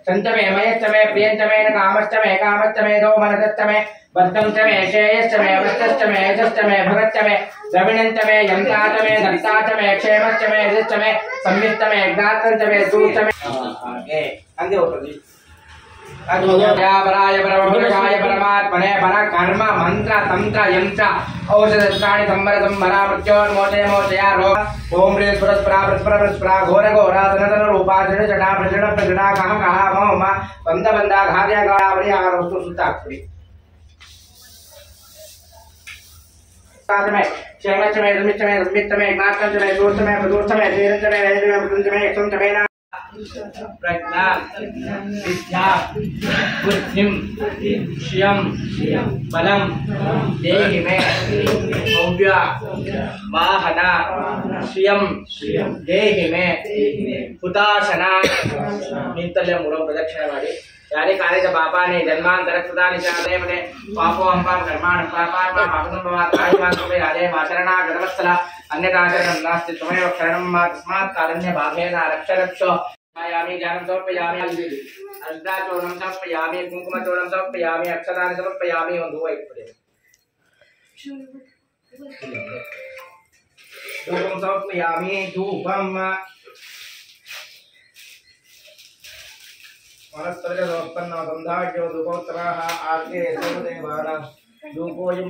ಶಂಚಮೇ ಮಯಶ್ಚಮೇ ಪ್ರಿಯಂಚಮೇ ಕಾಮಶ್ಚಮೇ ಕಾಮಶ್ಚಮೇ ಸೋಮನಶ್ಚಮೇ ಭಕ್ತಂಚಮೇ ಶ್ರೇಯಶ್ಚಮೇ ವೃತ್ತಶ್ಚಮೇ ಯಶಶ್ಚಮೇ ಭಗಶ್ಚಮೇ द्रविणंचमे यंत्राचमे दत्ताचमे क्षेमचमे यजश्चमे संविष्टमे ज्ञातंचमे दूतमे आगे अंगे होतदी ಅದು ಪರಾಯ ಪರಮಪುರುಷಾಯ ಪರಮಾತ್ಮನೇ ಪರ ಕರ್ಮ ಮಂತ್ರ ತಂತ್ರ ಯಂತ್ರ ಔಷಧ ತ್ರಾಣಿ ಸಂವರ ಸಂವರ ಮೃತ್ಯೋನ್ಮೋಚಯ ಮೋಚಯ ರೋಗ ಓಂ ಹ್ರೀ ಸ್ಫುರಸ್ಫುರ ಸ್ಫುರ ಘೋರ ಘೋರ ತನತನ ರೂಪ ಜಡ ಜಡ ಪ್ರಜಡ ಪ್ರಜಡ ಕಹ ಕಹ ಮಮ ಬಂದ ಬಂದ ಘಾದ್ಯ ಗಾವರಿ ಆ ವಸ್ತು ಸುತ್ತ ಹಾಕ್ಬಿಡಿ. क्षेमचमे रमिचमे रमितमे ज्ञातंचमे दूरचमे प्रदूरचमे धीरंचमे वैद्यमे मृत्युंचमे यक्षंचमे प्रज्ञा विद्या बुद्धिं श्रियं बलं देहि मे भव्य वाहन श्रियं देहि मे हुताशನ. ನಿಂತಲ್ಲೇ ಮೂರು ಪ್ರದಕ್ಷಿಣೆ ಮಾಡಿ. यारे कार्य पापाने जन्मांतर कृतानि च देवते पापो हंपाम कर्माणि पापात्मा पापं भवात् आयुमान् कृपे यारे माचरणा गतवत्सला अन्यदाचरणं नास्ति त्वमेव शरणं मा तस्मात् कारुण्य भावेन रक्ष रक्ष. यामि ज्ञानं समर्पयामि अर्धाचूर्णं समर्पयामि कुङ्कुमचूर्णं समर्पयामि अक्षतानि समर्पयामि ಒಂದು ಹೂವು ಇಟ್ಬಿಡಿ. ಧೂಪಂ ಸಮರ್ಪಯಾಮಿ. ಧೂಪಂ मनस्तर्गोत्पन्नगन्धाढ्योदुपोत्तराः आर्गे देवदेवानां धूपोऽयं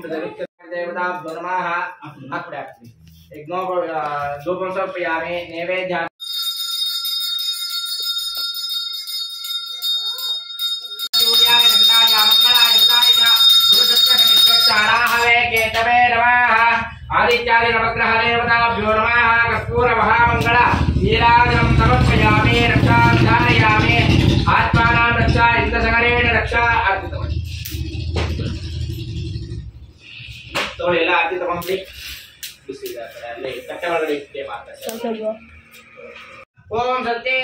देवताभ्यो नमः. हाक्बिಡಿ. यज्ञो धूपं समर्पयामि. नैवेद्यानि सूर्याय चन्द्राय मङ्गलाय बुधाय च गुरुचक्रनित्यक्षाराहवे केतवे नमः. आदित्यादि नवग्रह देवताभ्यो नमः. कर्पूर महामङ्गल नीराजनं समर्पयामि. रक्षां धारयामि. आत्मानां रक्षा इंद्रसगरेण रक्षा. अर्पितमस्ति. ತೋಳಿ ಎಲ್ಲ ಆರತಿ ತಗೊಂಡ್ಬಿಡಿ. ಬಿಸಿ ಅಲ್ಲೇ ಕಟ್ಟೆ ಒಳಗಡೆ ಇಟ್ಟೆ ಮಾತ್ರ. ಓಂ ಸತ್ಯೇ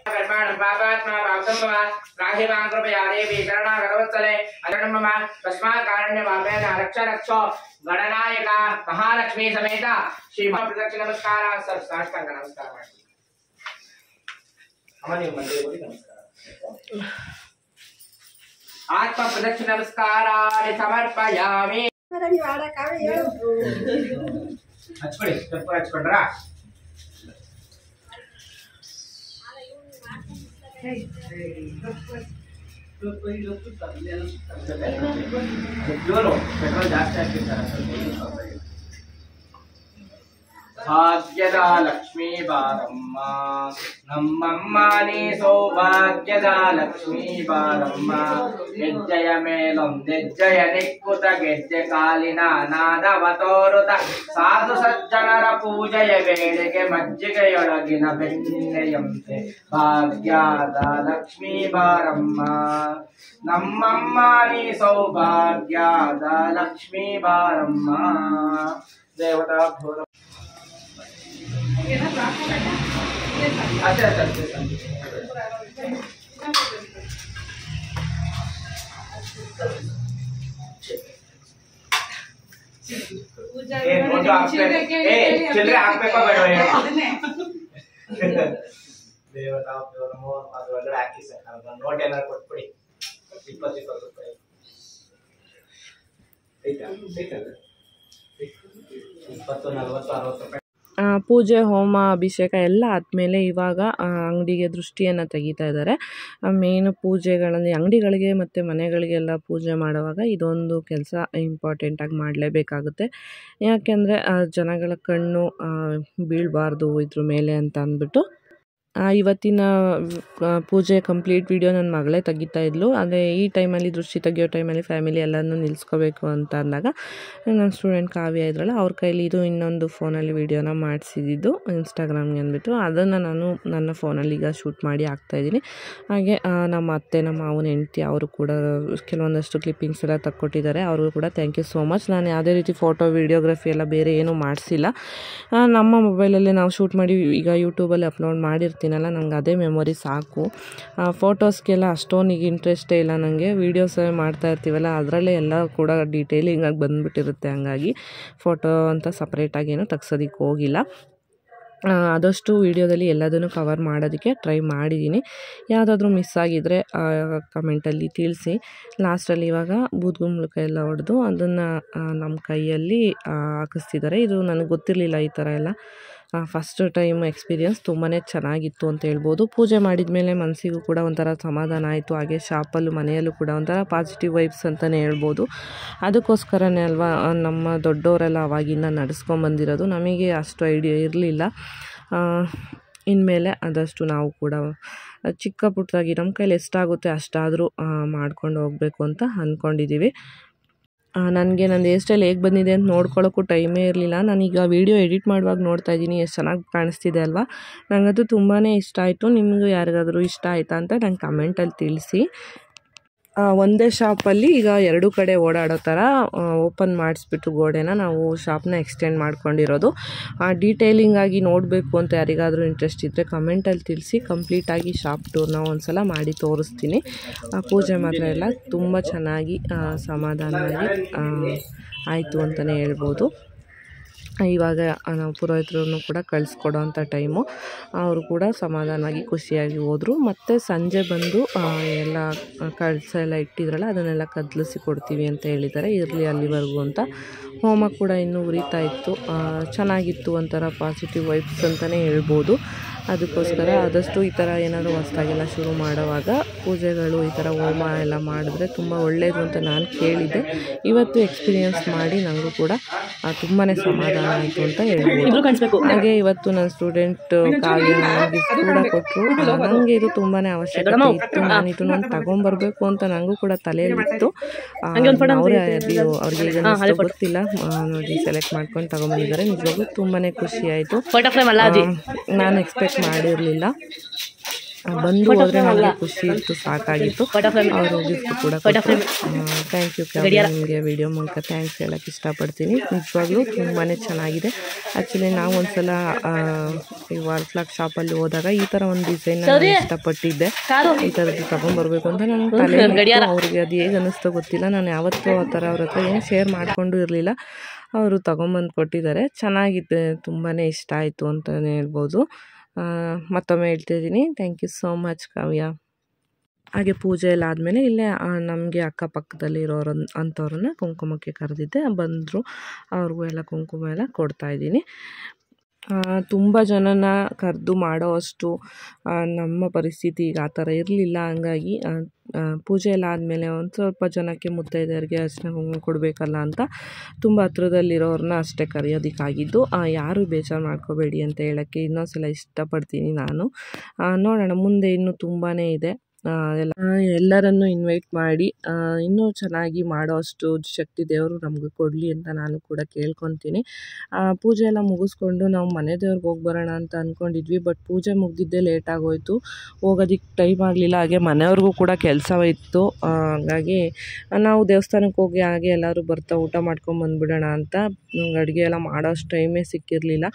ಕರ್ಮಾಣ ಪಾಪಾತ್ಮ ಪಾಪಸಂಭವ ರಾಹಿವಾಂ ಕೃಪಯಾ ದೇವಿ ಶರಣಾಗತವತ್ಸಲೆ ಅರಣಂ ಮಮ ತಸ್ಮಾತ್ ಕಾರಣ್ಯ ಪಾಪೇನ ರಕ್ಷ ರಕ್ಷೋ ಗಣನಾಯಕ ಮಹಾಲಕ್ಷ್ಮೀ ಸಮೇತ ಶ್ರೀ ಪ್ರದಕ್ಷಿಣ ನಮಸ್ಕಾರ. ಸರ್ ಸಾಷ್ಟಾಂಗ ನಮಸ್ಕಾರ ಮಾಡಿ. ಅಮ್ಮ ನೀವು ಮಂದಿರ ಹೋಗಿ ನಮಸ್ಕಾರ. आत्म प्रदक्षिण नमस्काराणि समर्पयामि. हच्कोळि कप्पु हच्कोंड्रा. पेट्रोल ಜಾಸ್ತಿ ಹಾಕಿರ್ತಾರೆ. ಭಾಗ್ಯದ ಲಕ್ಷ್ಮೀ ಬಾರಮ್ಮ ನಮ್ಮಮ್ಮ ನೀ ಸೌಭಾಗ್ಯದ ಲಕ್ಷ್ಮೀ ಬಾರಮ್ಮ. ಹೆಜ್ಜೆಯ ಮೇಲೊಂದೆಜ್ಜೆಯ ನಿಕ್ಕುತ ಗೆಜ್ಜೆ ಕಾಲಿನ ನಾದವ ತೋರುತ ಸಾಧು ಸಜ್ಜನರ ಪೂಜೆಯ ವೇಳೆಗೆ ಮಜ್ಜಿಗೆಯೊಳಗಿನ ಬೆಣ್ಣೆಯಂತೆ ಭಾಗ್ಯದ ಲಕ್ಷ್ಮೀ ಬಾರಮ್ಮ ನಮ್ಮಮ್ಮ ನೀ ಸೌಭಾಗ್ಯದ ಲಕ್ಷ್ಮೀ ಬಾರಮ್ಮ. ದೇವತಾ ಭೋರ अच्छा ಚಿಲ್ಲರೆ ಹಾಕ್ಬೇಕೋ ಬೇಡ ದೇವತಾ ನಮೋ. ಅದ್ರ ಒಳಗಡೆ ಹಾಕಿ ಸರ್ ನೋಟ್ ಏನಾದ್ರು ಕೊಟ್ಬಿಡಿ. 20 ರೂಪಾಯಿ ಐತಾ? 20, 40, 60 ರೂಪಾಯಿ. ಪೂಜೆ ಹೋಮ ಅಭಿಷೇಕ ಎಲ್ಲ ಆದಮೇಲೆ ಇವಾಗ ಅಂಗಡಿಗೆ ದೃಷ್ಟಿಯನ್ನು ತೆಗಿತಾ ಇದ್ದಾರೆ. ಮೇನು ಪೂಜೆಗಳಲ್ಲಿ ಅಂಗಡಿಗಳಿಗೆ ಮತ್ತು ಮನೆಗಳಿಗೆಲ್ಲ ಪೂಜೆ ಮಾಡುವಾಗ ಇದೊಂದು ಕೆಲಸ ಇಂಪಾರ್ಟೆಂಟಾಗಿ ಮಾಡಲೇಬೇಕಾಗುತ್ತೆ. ಯಾಕೆಂದರೆ ಜನಗಳ ಕಣ್ಣು ಬೀಳಬಾರ್ದು ಇದ್ರ ಮೇಲೆ ಅಂತ ಅಂದ್ಬಿಟ್ಟು ಇವತ್ತಿನ ಪೂಜೆ ಕಂಪ್ಲೀಟ್ ವಿಡಿಯೋ ನನ್ನ ಮಗಳೇ ತೆಗಿತಾ ಇದ್ಲು. ಅದೇ ಈ ಟೈಮಲ್ಲಿ ದೃಷ್ಟಿ ತೆಗಿಯೋ ಟೈಮಲ್ಲಿ ಫ್ಯಾಮಿಲಿ ಎಲ್ಲನೂ ನಿಲ್ಲಿಸ್ಕೋಬೇಕು ಅಂತ ಅಂದಾಗ ನನ್ನ ಸ್ಟೂಡೆಂಟ್ ಕಾವ್ಯ ಇದ್ರಲ್ಲ ಅವ್ರ ಕೈಲಿ ಇದು ಇನ್ನೊಂದು ಫೋನಲ್ಲಿ ವಿಡಿಯೋನ ಮಾಡಿಸಿದ್ದು ಇನ್ಸ್ಟಾಗ್ರಾಮ್ಗೆ ಅಂದ್ಬಿಟ್ಟು ಅದನ್ನು ನಾನು ನನ್ನ ಫೋನಲ್ಲಿ ಈಗ ಶೂಟ್ ಮಾಡಿ ಹಾಕ್ತಾಯಿದ್ದೀನಿ. ಹಾಗೆ ನಮ್ಮ ಅತ್ತೆ ನಮ್ಮ ಮಾವನ ಹೆಂಡತಿ ಅವರು ಕೂಡ ಕೆಲವೊಂದಷ್ಟು ಕ್ಲಿಪ್ಪಿಂಗ್ಸ್ ಎಲ್ಲ ತಕ್ಕೊಟ್ಟಿದ್ದಾರೆ. ಅವ್ರಿಗೂ ಕೂಡ ಥ್ಯಾಂಕ್ ಯು ಸೋ ಮಚ್. ನಾನು ಯಾವುದೇ ರೀತಿ ಫೋಟೋ ವಿಡಿಯೋಗ್ರಫಿ ಎಲ್ಲ ಬೇರೆ ಏನೂ ಮಾಡಿಸಿಲ್ಲ. ನಮ್ಮ ಮೊಬೈಲಲ್ಲೇ ನಾವು ಶೂಟ್ ಮಾಡಿ ಈಗ ಯೂಟ್ಯೂಬಲ್ಲಿ ಅಪ್ಲೋಡ್ ಮಾಡಿರ್ತೀನಲ್ಲ, ನಂಗೆ ಅದೇ ಮೆಮೊರಿ ಸಾಕು. ಫೋಟೋಸ್ಗೆಲ್ಲ ಅಷ್ಟೊಂದು ಇಂಟ್ರೆಸ್ಟೇ ಇಲ್ಲ ನನಗೆ. ವೀಡಿಯೋಸ್ ಮಾಡ್ತಾ ಇರ್ತೀವಲ್ಲ ಅದರಲ್ಲೇ ಎಲ್ಲ ಕೂಡ ಡೀಟೇಲಿಂಗಾಗಿ ಬಂದುಬಿಟ್ಟಿರುತ್ತೆ. ಹಂಗಾಗಿ ಫೋಟೋ ಅಂತ ಸಪ್ರೇಟಾಗಿ ಏನೂ ತೆಗ್ಸೋದಕ್ಕೆ ಹೋಗಿಲ್ಲ. ಆದಷ್ಟು ವೀಡಿಯೋದಲ್ಲಿ ಎಲ್ಲದನ್ನು ಕವರ್ ಮಾಡೋದಕ್ಕೆ ಟ್ರೈ ಮಾಡಿದ್ದೀನಿ. ಯಾವುದಾದ್ರೂ ಮಿಸ್ ಆಗಿದ್ದರೆ ಕಮೆಂಟಲ್ಲಿ ತಿಳಿಸಿ. ಲಾಸ್ಟಲ್ಲಿ ಇವಾಗ ಬೂದ್ಗುಂಬಳಕಾಯಿ ಎಲ್ಲ ಹೊಡೆದು ಅದನ್ನು ನಮ್ಮ ಕೈಯಲ್ಲಿ ಹಾಕಿಸ್ತಿದ್ದಾರೆ. ಇದು ನನಗೆ ಗೊತ್ತಿರಲಿಲ್ಲ ಈ ಥರ ಎಲ್ಲ. ಫಸ್ಟ್ ಟೈಮ್ ಎಕ್ಸ್ಪೀರಿಯನ್ಸ್ ತುಂಬಾ ಚೆನ್ನಾಗಿತ್ತು ಅಂತ ಹೇಳ್ಬೋದು. ಪೂಜೆ ಮಾಡಿದ ಮೇಲೆ ಮನಸ್ಸಿಗೂ ಕೂಡ ಒಂಥರ ಸಮಾಧಾನ ಆಯಿತು. ಹಾಗೆ ಶಾಪಲ್ಲೂ ಮನೆಯಲ್ಲೂ ಕೂಡ ಒಂಥರ ಪಾಸಿಟಿವ್ ವೈಬ್ಸ್ ಅಂತಲೇ ಹೇಳ್ಬೋದು. ಅದಕ್ಕೋಸ್ಕರನೇ ಅಲ್ವಾ ನಮ್ಮ ದೊಡ್ಡವರೆಲ್ಲ ಅವಾಗಿಂದ ನಡೆಸ್ಕೊಂಬಂದಿರೋದು. ನಮಗೆ ಅಷ್ಟು ಐಡಿಯಾ ಇರಲಿಲ್ಲ. ಇನ್ಮೇಲೆ ಆದಷ್ಟು ನಾವು ಕೂಡ ಚಿಕ್ಕ ಪುಟ್ಟದಾಗಿ ನಮ್ಮ ಕೈಲಿ ಎಷ್ಟಾಗುತ್ತೆ ಅಷ್ಟಾದರೂ ಮಾಡ್ಕೊಂಡು ಹೋಗಬೇಕು ಅಂತ ಅಂದ್ಕೊಂಡಿದ್ದೀವಿ. ನನಗೆ ನನ್ನ ಹೇರ್ ಸ್ಟೈಲ್ ಹೇಗೆ ಬಂದಿದೆ ಅಂತ ನೋಡ್ಕೊಳ್ಳೋಕ್ಕೂ ಟೈಮೇ ಇರಲಿಲ್ಲ. ನಾನೀಗ ವೀಡಿಯೋ ಎಡಿಟ್ ಮಾಡುವಾಗ ನೋಡ್ತಾ ಇದ್ದೀನಿ ಎಷ್ಟು ಚೆನ್ನಾಗಿ ಕಾಣಿಸ್ತಿದೆ ಅಲ್ವಾ. ನನಗದು ತುಂಬಾ ಇಷ್ಟ ಆಯಿತು. ನಿಮಗೂ ಯಾರಿಗಾದರೂ ಇಷ್ಟ ಆಯಿತಾ ಅಂತ ನಂಗೆ ಕಮೆಂಟಲ್ಲಿ ತಿಳಿಸಿ. ಒಂದೇ ಶಾಪಲ್ಲಿ ಈಗ ಎರಡೂ ಕಡೆ ಓಡಾಡೋ ಥರ ಓಪನ್ ಮಾಡಿಸ್ಬಿಟ್ಟು ಗೋಡೆನ ನಾವು ಶಾಪ್ನ ಎಕ್ಸ್ಟೆಂಡ್ ಮಾಡ್ಕೊಂಡಿರೋದು. ಡೀಟೇಲಿಂಗ್ ಆಗಿ ನೋಡಬೇಕು ಅಂತ ಯಾರಿಗಾದರೂ ಇಂಟ್ರೆಸ್ಟ್ ಇದ್ದರೆ ಕಮೆಂಟಲ್ಲಿ ತಿಳಿಸಿ. ಕಂಪ್ಲೀಟಾಗಿ ಶಾಪ್ ಟೂರ್ನ ಒಂದ್ಸಲ ಮಾಡಿ ತೋರಿಸ್ತೀನಿ. ಪೂಜೆ ಮಾತ್ರ ಎಲ್ಲ ತುಂಬ ಚೆನ್ನಾಗಿ ಸಮಾಧಾನವಾಗಿ ಆಯಿತು ಅಂತಲೇ ಹೇಳ್ಬೋದು. ಇವಾಗ ನಾವು ಪುರೋಹಿತರನ್ನು ಕೂಡ ಕಳಿಸ್ಕೊಡೋ ಅಂಥ ಟೈಮು. ಅವರು ಕೂಡ ಸಮಾಧಾನವಾಗಿ ಖುಷಿಯಾಗಿ ಹೋದರು. ಮತ್ತು ಸಂಜೆ ಬಂದು ಎಲ್ಲ ಕಳಸ ಎಲ್ಲ ಇಟ್ಟಿದ್ರಲ್ಲ ಅದನ್ನೆಲ್ಲ ಕದಲಿಸಿ ಕೊಡ್ತೀವಿ ಅಂತ ಹೇಳಿದ್ದಾರೆ. ಇರಲಿ ಅಲ್ಲಿವರೆಗೂ ಅಂತ. ಹೋಮ ಕೂಡ ಇನ್ನೂ ಉರಿತಾ ಇತ್ತು. ಚೆನ್ನಾಗಿತ್ತು. ಒಂಥರ ಪಾಸಿಟಿವ್ ವೈಬ್ಸ್ ಅಂತಲೇ ಹೇಳ್ಬೋದು. ಅದಕ್ಕೋಸ್ಕರ ಆದಷ್ಟು ಈ ಥರ ಏನಾದರೂ ಹೊಸ್ದಾಗೆಲ್ಲ ಶುರು ಮಾಡುವಾಗ ಪೂಜೆಗಳು ಈ ಥರ ಹೋಮ ಎಲ್ಲ ಮಾಡಿದ್ರೆ ತುಂಬ ಒಳ್ಳೆಯದು ಅಂತ ನಾನು ಕೇಳಿದ್ದೆ. ಇವತ್ತು ಎಕ್ಸ್ಪೀರಿಯೆನ್ಸ್ ಮಾಡಿ ನನಗೂ ಕೂಡ ತುಂಬಾ ಸಮಾಧಾನ ಆಯಿತು ಅಂತ ಹೇಳ್ಬೋದು. ಹಾಗೆ ಇವತ್ತು ನನ್ನ ಸ್ಟೂಡೆಂಟ್ ಕಾವ್ಯ ಗಿಫ್ಟ್ ಕೂಡ ಕೊಟ್ಟರು. ನನಗೆ ಇದು ತುಂಬಾ ಅವಶ್ಯಕತೆ ಇತ್ತು. ನಾನು ಇದನ್ನು ತೊಗೊಂಬರ್ಬೇಕು ಅಂತ ನನಗೂ ಕೂಡ ತಲೆಯಲ್ಲಿತ್ತು. ಅವ್ರಿಗೆ ಈಗ ಗೊತ್ತಿಲ್ಲ ನೋಡಿ ಸೆಲೆಕ್ಟ್ ಮಾಡ್ಕೊಂಡು ತೊಗೊಂಬಂದಿದ್ದಾರೆ. ನಿಜವಾಗ್ಲೂ ತುಂಬಾ ಖುಷಿ ಆಯಿತು. ನಾನು ಎಕ್ಸ್ಪೆಕ್ಟ್ ಮಾಡಿರಲಿಲ್ಲ. ಬಂದು ಹೋದರೆ ನನಗೆ ಖುಷಿ ಇತ್ತು, ಸಾಕಾಗಿತ್ತು. ಅವರು ಗಿಫ್ಟ್ ಕೂಡ ಕೊಟ್ಟರು. Thank you. ನಿಮಗೆ ವಿಡಿಯೋ ಮೂಲಕ ಥ್ಯಾಂಕ್ಸ್ ಹೇಳೋಕ್ಕೆ ಇಷ್ಟಪಡ್ತೀನಿ. ನಿಜವಾಗ್ಲೂ ತುಂಬಾ ಚೆನ್ನಾಗಿದೆ. ಆ್ಯಕ್ಚುಲಿ ನಾವು ಒಂದ್ಸಲ ಈ ವಾಲ್ ಫ್ಲಾಗ್ ಶಾಪಲ್ಲಿ ಹೋದಾಗ ಈ ಥರ ಒಂದು ಡಿಸೈನ್ ಇಷ್ಟಪಟ್ಟಿದ್ದೆ. ಈ ಥರದ್ದು ತೊಗೊಂಬರ್ಬೇಕು ಅಂತ ನನಗೆ ತಲೆ. ಅವ್ರಿಗೆ ಅದು ಹೇಗೆ ಅನ್ನಿಸ್ತೋ ಗೊತ್ತಿಲ್ಲ. ನಾನು ಯಾವತ್ತೂ ಆ ಥರ ಅವ್ರ ಹತ್ರ ಏನು ಶೇರ್ ಮಾಡಿಕೊಂಡು ಇರಲಿಲ್ಲ. ಅವರು ತೊಗೊಂಬಂದು ಕೊಟ್ಟಿದ್ದಾರೆ. ಚೆನ್ನಾಗಿದೆ. ತುಂಬಾ ಇಷ್ಟ ಆಯಿತು ಅಂತಲೇ ಹೇಳ್ಬೋದು. ಮತ್ತೊಮ್ಮೆ ಹೇಳ್ತಿದ್ದೀನಿ ಥ್ಯಾಂಕ್ ಯು ಸೋ ಮಚ್ ಕಾವ್ಯ. ಹಾಗೆ ಪೂಜೆ ಎಲ್ಲ ಆದಮೇಲೆ ಇಲ್ಲೇ ನಮಗೆ ಅಕ್ಕಪಕ್ಕದಲ್ಲಿ ಇರೋರು ಅಂಥವ್ರನ್ನ ಕುಂಕುಮಕ್ಕೆ ಕರೆದಿದ್ದೆ. ಬಂದರು. ಅವ್ರಿಗೂ ಎಲ್ಲ ಕುಂಕುಮ ಎಲ್ಲ ಕೊಡ್ತಾಯಿದ್ದೀನಿ. ತುಂಬ ಜನನ ಕರೆದು ಮಾಡೋ ಅಷ್ಟು ನಮ್ಮ ಪರಿಸ್ಥಿತಿ ಈಗ ಆ ಥರ ಇರಲಿಲ್ಲ. ಹಂಗಾಗಿ ಪೂಜೆ ಎಲ್ಲ ಆದಮೇಲೆ ಒಂದು ಸ್ವಲ್ಪ ಜನಕ್ಕೆ ಮುತ್ತೈದೆಯರಿಗೆ ಅರಿಶಿನ ಕುಂಕುಮ ಕೊಡಬೇಕಲ್ಲ ಅಂತ ತುಂಬ ಹತ್ರದಲ್ಲಿರೋರನ್ನ ಅಷ್ಟೇ ಕರೆಯೋದಕ್ಕಾಗಿದ್ದು. ಯಾರೂ ಬೇಜಾರು ಮಾಡ್ಕೋಬೇಡಿ ಅಂತ ಹೇಳೋಕ್ಕೆ ಇನ್ನೊಂದ್ಸಲ ಇಷ್ಟಪಡ್ತೀನಿ ನಾನು. ನೋಡೋಣ ಮುಂದೆ ಇನ್ನೂ ತುಂಬಾ ಇದೆ. ಎಲ್ಲರನ್ನು ಇನ್ವೈಟ್ ಮಾಡಿ ಇನ್ನೂ ಚೆನ್ನಾಗಿ ಮಾಡೋ ಅಷ್ಟು ಶಕ್ತಿ ದೇವರು ನಮಗೆ ಕೊಡಲಿ ಅಂತ ನಾನು ಕೂಡ ಕೇಳ್ಕೊತೀನಿ. ಪೂಜೆ ಎಲ್ಲ ಮುಗಿಸ್ಕೊಂಡು ನಾವು ಮನೆ ದೇವ್ರಿಗೆ ಹೋಗಿ ಬರೋಣ ಅಂತ ಅಂದ್ಕೊಂಡಿದ್ವಿ. ಬಟ್ ಪೂಜೆ ಮುಗಿದಿದ್ದೇ ಲೇಟಾಗೋಯಿತು. ಹೋಗೋದಕ್ಕೆ ಟೈಮ್ ಆಗಲಿಲ್ಲ. ಹಾಗೆ ಮನೆಯವ್ರಿಗೂ ಕೂಡ ಕೆಲಸ ಇತ್ತು. ಹಾಗಾಗಿ ನಾವು ದೇವಸ್ಥಾನಕ್ಕೆ ಹೋಗಿ ಹಾಗೆ ಎಲ್ಲರೂ ಬರ್ತಾ ಊಟ ಮಾಡ್ಕೊಂಡು ಬಂದುಬಿಡೋಣ ಅಂತ ಅಡುಗೆ ಎಲ್ಲ ಮಾಡೋ ಅಷ್ಟು ಟೈಮೇ ಸಿಕ್ಕಿರಲಿಲ್ಲ.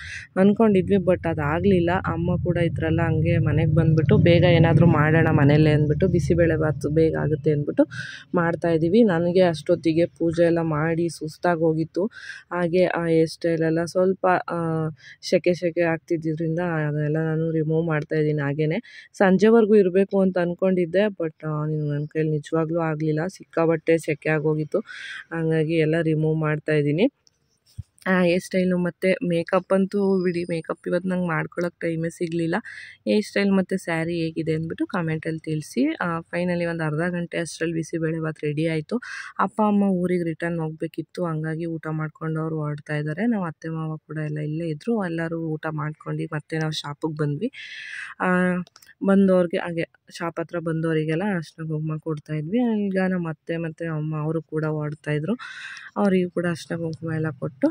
ಅಂದ್ಕೊಂಡಿದ್ವಿ ಬಟ್ ಅದಾಗಲಿಲ್ಲ. ಅಮ್ಮ ಕೂಡ ಇದ್ರಲ್ಲ ಹಂಗೆ ಮನೆಗೆ ಬಂದುಬಿಟ್ಟು ಬೇಗ ಏನಾದರೂ ಮಾಡೋಣ ಮನೆಯಲ್ಲೇ ಅಂದ್ಬಿಟ್ಟು ಬಿಸಿಬೇಳೆ ಬಾತು ಬೇಗ ಆಗುತ್ತೆ ಅಂದ್ಬಿಟ್ಟು ಮಾಡ್ತಾಯಿದ್ದೀವಿ. ನನಗೆ ಅಷ್ಟೊತ್ತಿಗೆ ಪೂಜೆ ಎಲ್ಲ ಮಾಡಿ ಸುಸ್ತಾಗಿ ಹೋಗಿತ್ತು. ಹಾಗೆ ಆ ಹೇರ್ ಸ್ಟೈಲೆಲ್ಲ ಸ್ವಲ್ಪ ಸೆಕೆ ಆಗ್ತಿದ್ದರಿಂದ ಅದೆಲ್ಲ ನಾನು ರಿಮೂವ್ ಮಾಡ್ತಾಯಿದ್ದೀನಿ. ಹಾಗೆಯೇ ಸಂಜೆವರೆಗೂ ಇರಬೇಕು ಅಂತ ಅಂದ್ಕೊಂಡಿದ್ದೆ. ಬಟ್ ನನ್ನ ಕೈಲಿ ನಿಜವಾಗ್ಲೂ ಆಗಲಿಲ್ಲ. ಸಿಕ್ಕಾಬಟ್ಟೆ ಸೆಕೆ ಆಗೋಗಿತ್ತು. ಹಾಗಾಗಿ ಎಲ್ಲ ರಿಮೂವ್ ಮಾಡ್ತಾಯಿದ್ದೀನಿ. ಹೇರ್ ಸ್ಟೈಲು ಮತ್ತು ಮೇಕಪ್ ಅಂತೂ ಬಿಡಿ, ಮೇಕಪ್ ಇವತ್ತು ನಂಗೆ ಮಾಡ್ಕೊಳ್ಳೋಕೆ ಟೈಮೇ ಸಿಗಲಿಲ್ಲ. ಹೇರ್ ಸ್ಟೈಲ್ ಮತ್ತು ಸ್ಯಾರಿ ಹೇಗಿದೆ ಅಂದ್ಬಿಟ್ಟು ಕಾಮೆಂಟಲ್ಲಿ ತಿಳಿಸಿ. ಫೈನಲಿ ಒಂದು ಅರ್ಧ ಗಂಟೆ ಅಷ್ಟರಲ್ಲಿ ಬಿಸಿಬೇಳೆಭಾತ್ ರೆಡಿ ಆಯಿತು. ಅಪ್ಪ ಅಮ್ಮ ಊರಿಗೆ ರಿಟರ್ನ್ ಹೋಗಬೇಕಿತ್ತು, ಹಂಗಾಗಿ ಊಟ ಮಾಡ್ಕೊಂಡು ಅವರು ಹೊರಡ್ತಾ ಇದ್ದಾರೆ. ನಾವು ಅತ್ತೆ ಮಾವ ಕೂಡ ಎಲ್ಲ ಇಲ್ಲೇ ಇದ್ದರು. ಎಲ್ಲರೂ ಊಟ ಮಾಡ್ಕೊಂಡು ಮತ್ತೆ ನಾವು ಶಾಪಿಗೆ ಬಂದ್ವಿ. ಬಂದವ್ರಿಗೆ ಹಾಗೆ ಶಾಪ್ ಹತ್ರ ಬಂದವರಿಗೆಲ್ಲ ಅರ್ಶಿನ ಕುಂಕುಮ ಕೊಡ್ತಾಯಿದ್ವಿ. ಈಗ ನಮ್ಮ ಅತ್ತೆ ಮತ್ತು ಅಮ್ಮ ಅವರು ಕೂಡ ಹೊರಡ್ತಾಯಿದ್ರು. ಅವರಿಗೂ ಕೂಡ ಅರ್ಶಿನ ಕುಂಕುಮ ಎಲ್ಲ ಕೊಟ್ಟು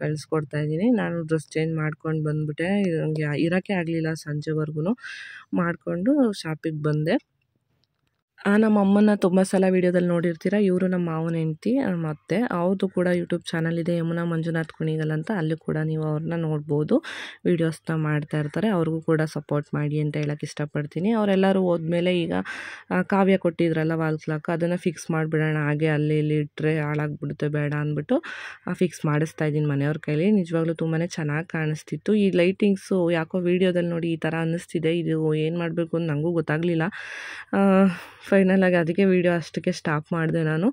ಕಳಿಸ್ಕೊಡ್ತಾ ಇದ್ದೀನಿ. ನಾನು ಡ್ರೆಸ್ ಚೇಂಜ್ ಮಾಡ್ಕೊಂಡು ಬಂದುಬಿಟ್ಟೆ. ನನಗೆ ಇರೋಕ್ಕೆ ಆಗಲಿಲ್ಲ, ಸಂಜೆವರೆಗೂ ಮಾಡಿಕೊಂಡು ಶಾಪಿಗೆ ಬಂದೆ. ನಮ್ಮ ಅಮ್ಮನ ತುಂಬ ಸಲ ವೀಡಿಯೋದಲ್ಲಿ ನೋಡಿರ್ತೀರ. ಇವರು ನಮ್ಮ ಮಾವನ ಹೆಂಡ್ತಿ ಮತ್ತೆ ಅವ್ರದ್ದು ಕೂಡ ಯೂಟ್ಯೂಬ್ ಚಾನಲ್ ಇದೆ, ಯಮುನಾ ಮಂಜುನಾಥ್ ಕುಣಿಗಲ್ ಅಂತ. ಅಲ್ಲಿ ಕೂಡ ನೀವು ಅವ್ರನ್ನ ನೋಡ್ಬೋದು, ವೀಡಿಯೋಸ್ನ ಮಾಡ್ತಾ ಇರ್ತಾರೆ. ಅವ್ರಿಗೂ ಕೂಡ ಸಪೋರ್ಟ್ ಮಾಡಿ ಅಂತ ಹೇಳೋಕ್ಕೆ ಇಷ್ಟಪಡ್ತೀನಿ. ಅವರೆಲ್ಲರೂ ಹೋದ್ಮೇಲೆ ಈಗ ಕಾವ್ಯ ಕೊಟ್ಟಿದ್ರಲ್ಲ ವಾಲ್ ಕ್ಲಾಕ್, ಅದನ್ನು ಫಿಕ್ಸ್ ಮಾಡಿಬಿಡೋಣ, ಹಾಗೆ ಅಲ್ಲಿ ಇಲ್ಲಿ ಇಟ್ಟರೆ ಹಾಳಾಗ್ಬಿಡುತ್ತೆ, ಬೇಡ ಅಂದ್ಬಿಟ್ಟು ಫಿಕ್ಸ್ ಮಾಡಿಸ್ತಾ ಇದ್ದೀನಿ ಮನೆಯವ್ರ ಕೈಲಿ. ನಿಜವಾಗ್ಲೂ ತುಂಬಾ ಚೆನ್ನಾಗಿ ಕಾಣಿಸ್ತಿತ್ತು. ಈ ಲೈಟಿಂಗ್ಸು ಯಾಕೋ ವೀಡಿಯೋದಲ್ಲಿ ನೋಡಿ ಈ ಥರ ಅನ್ನಿಸ್ತಿದೆ. ಇದು ಏನು ಮಾಡಬೇಕು ಅಂತ ನನಗೂ ಗೊತ್ತಾಗಲಿಲ್ಲ. ಫೈನಲಾಗಿ ಅದಕ್ಕೆ ವೀಡಿಯೋ ಅಷ್ಟಕ್ಕೆ ಸ್ಟಾಪ್ ಮಾಡಿದೆ ನಾನು.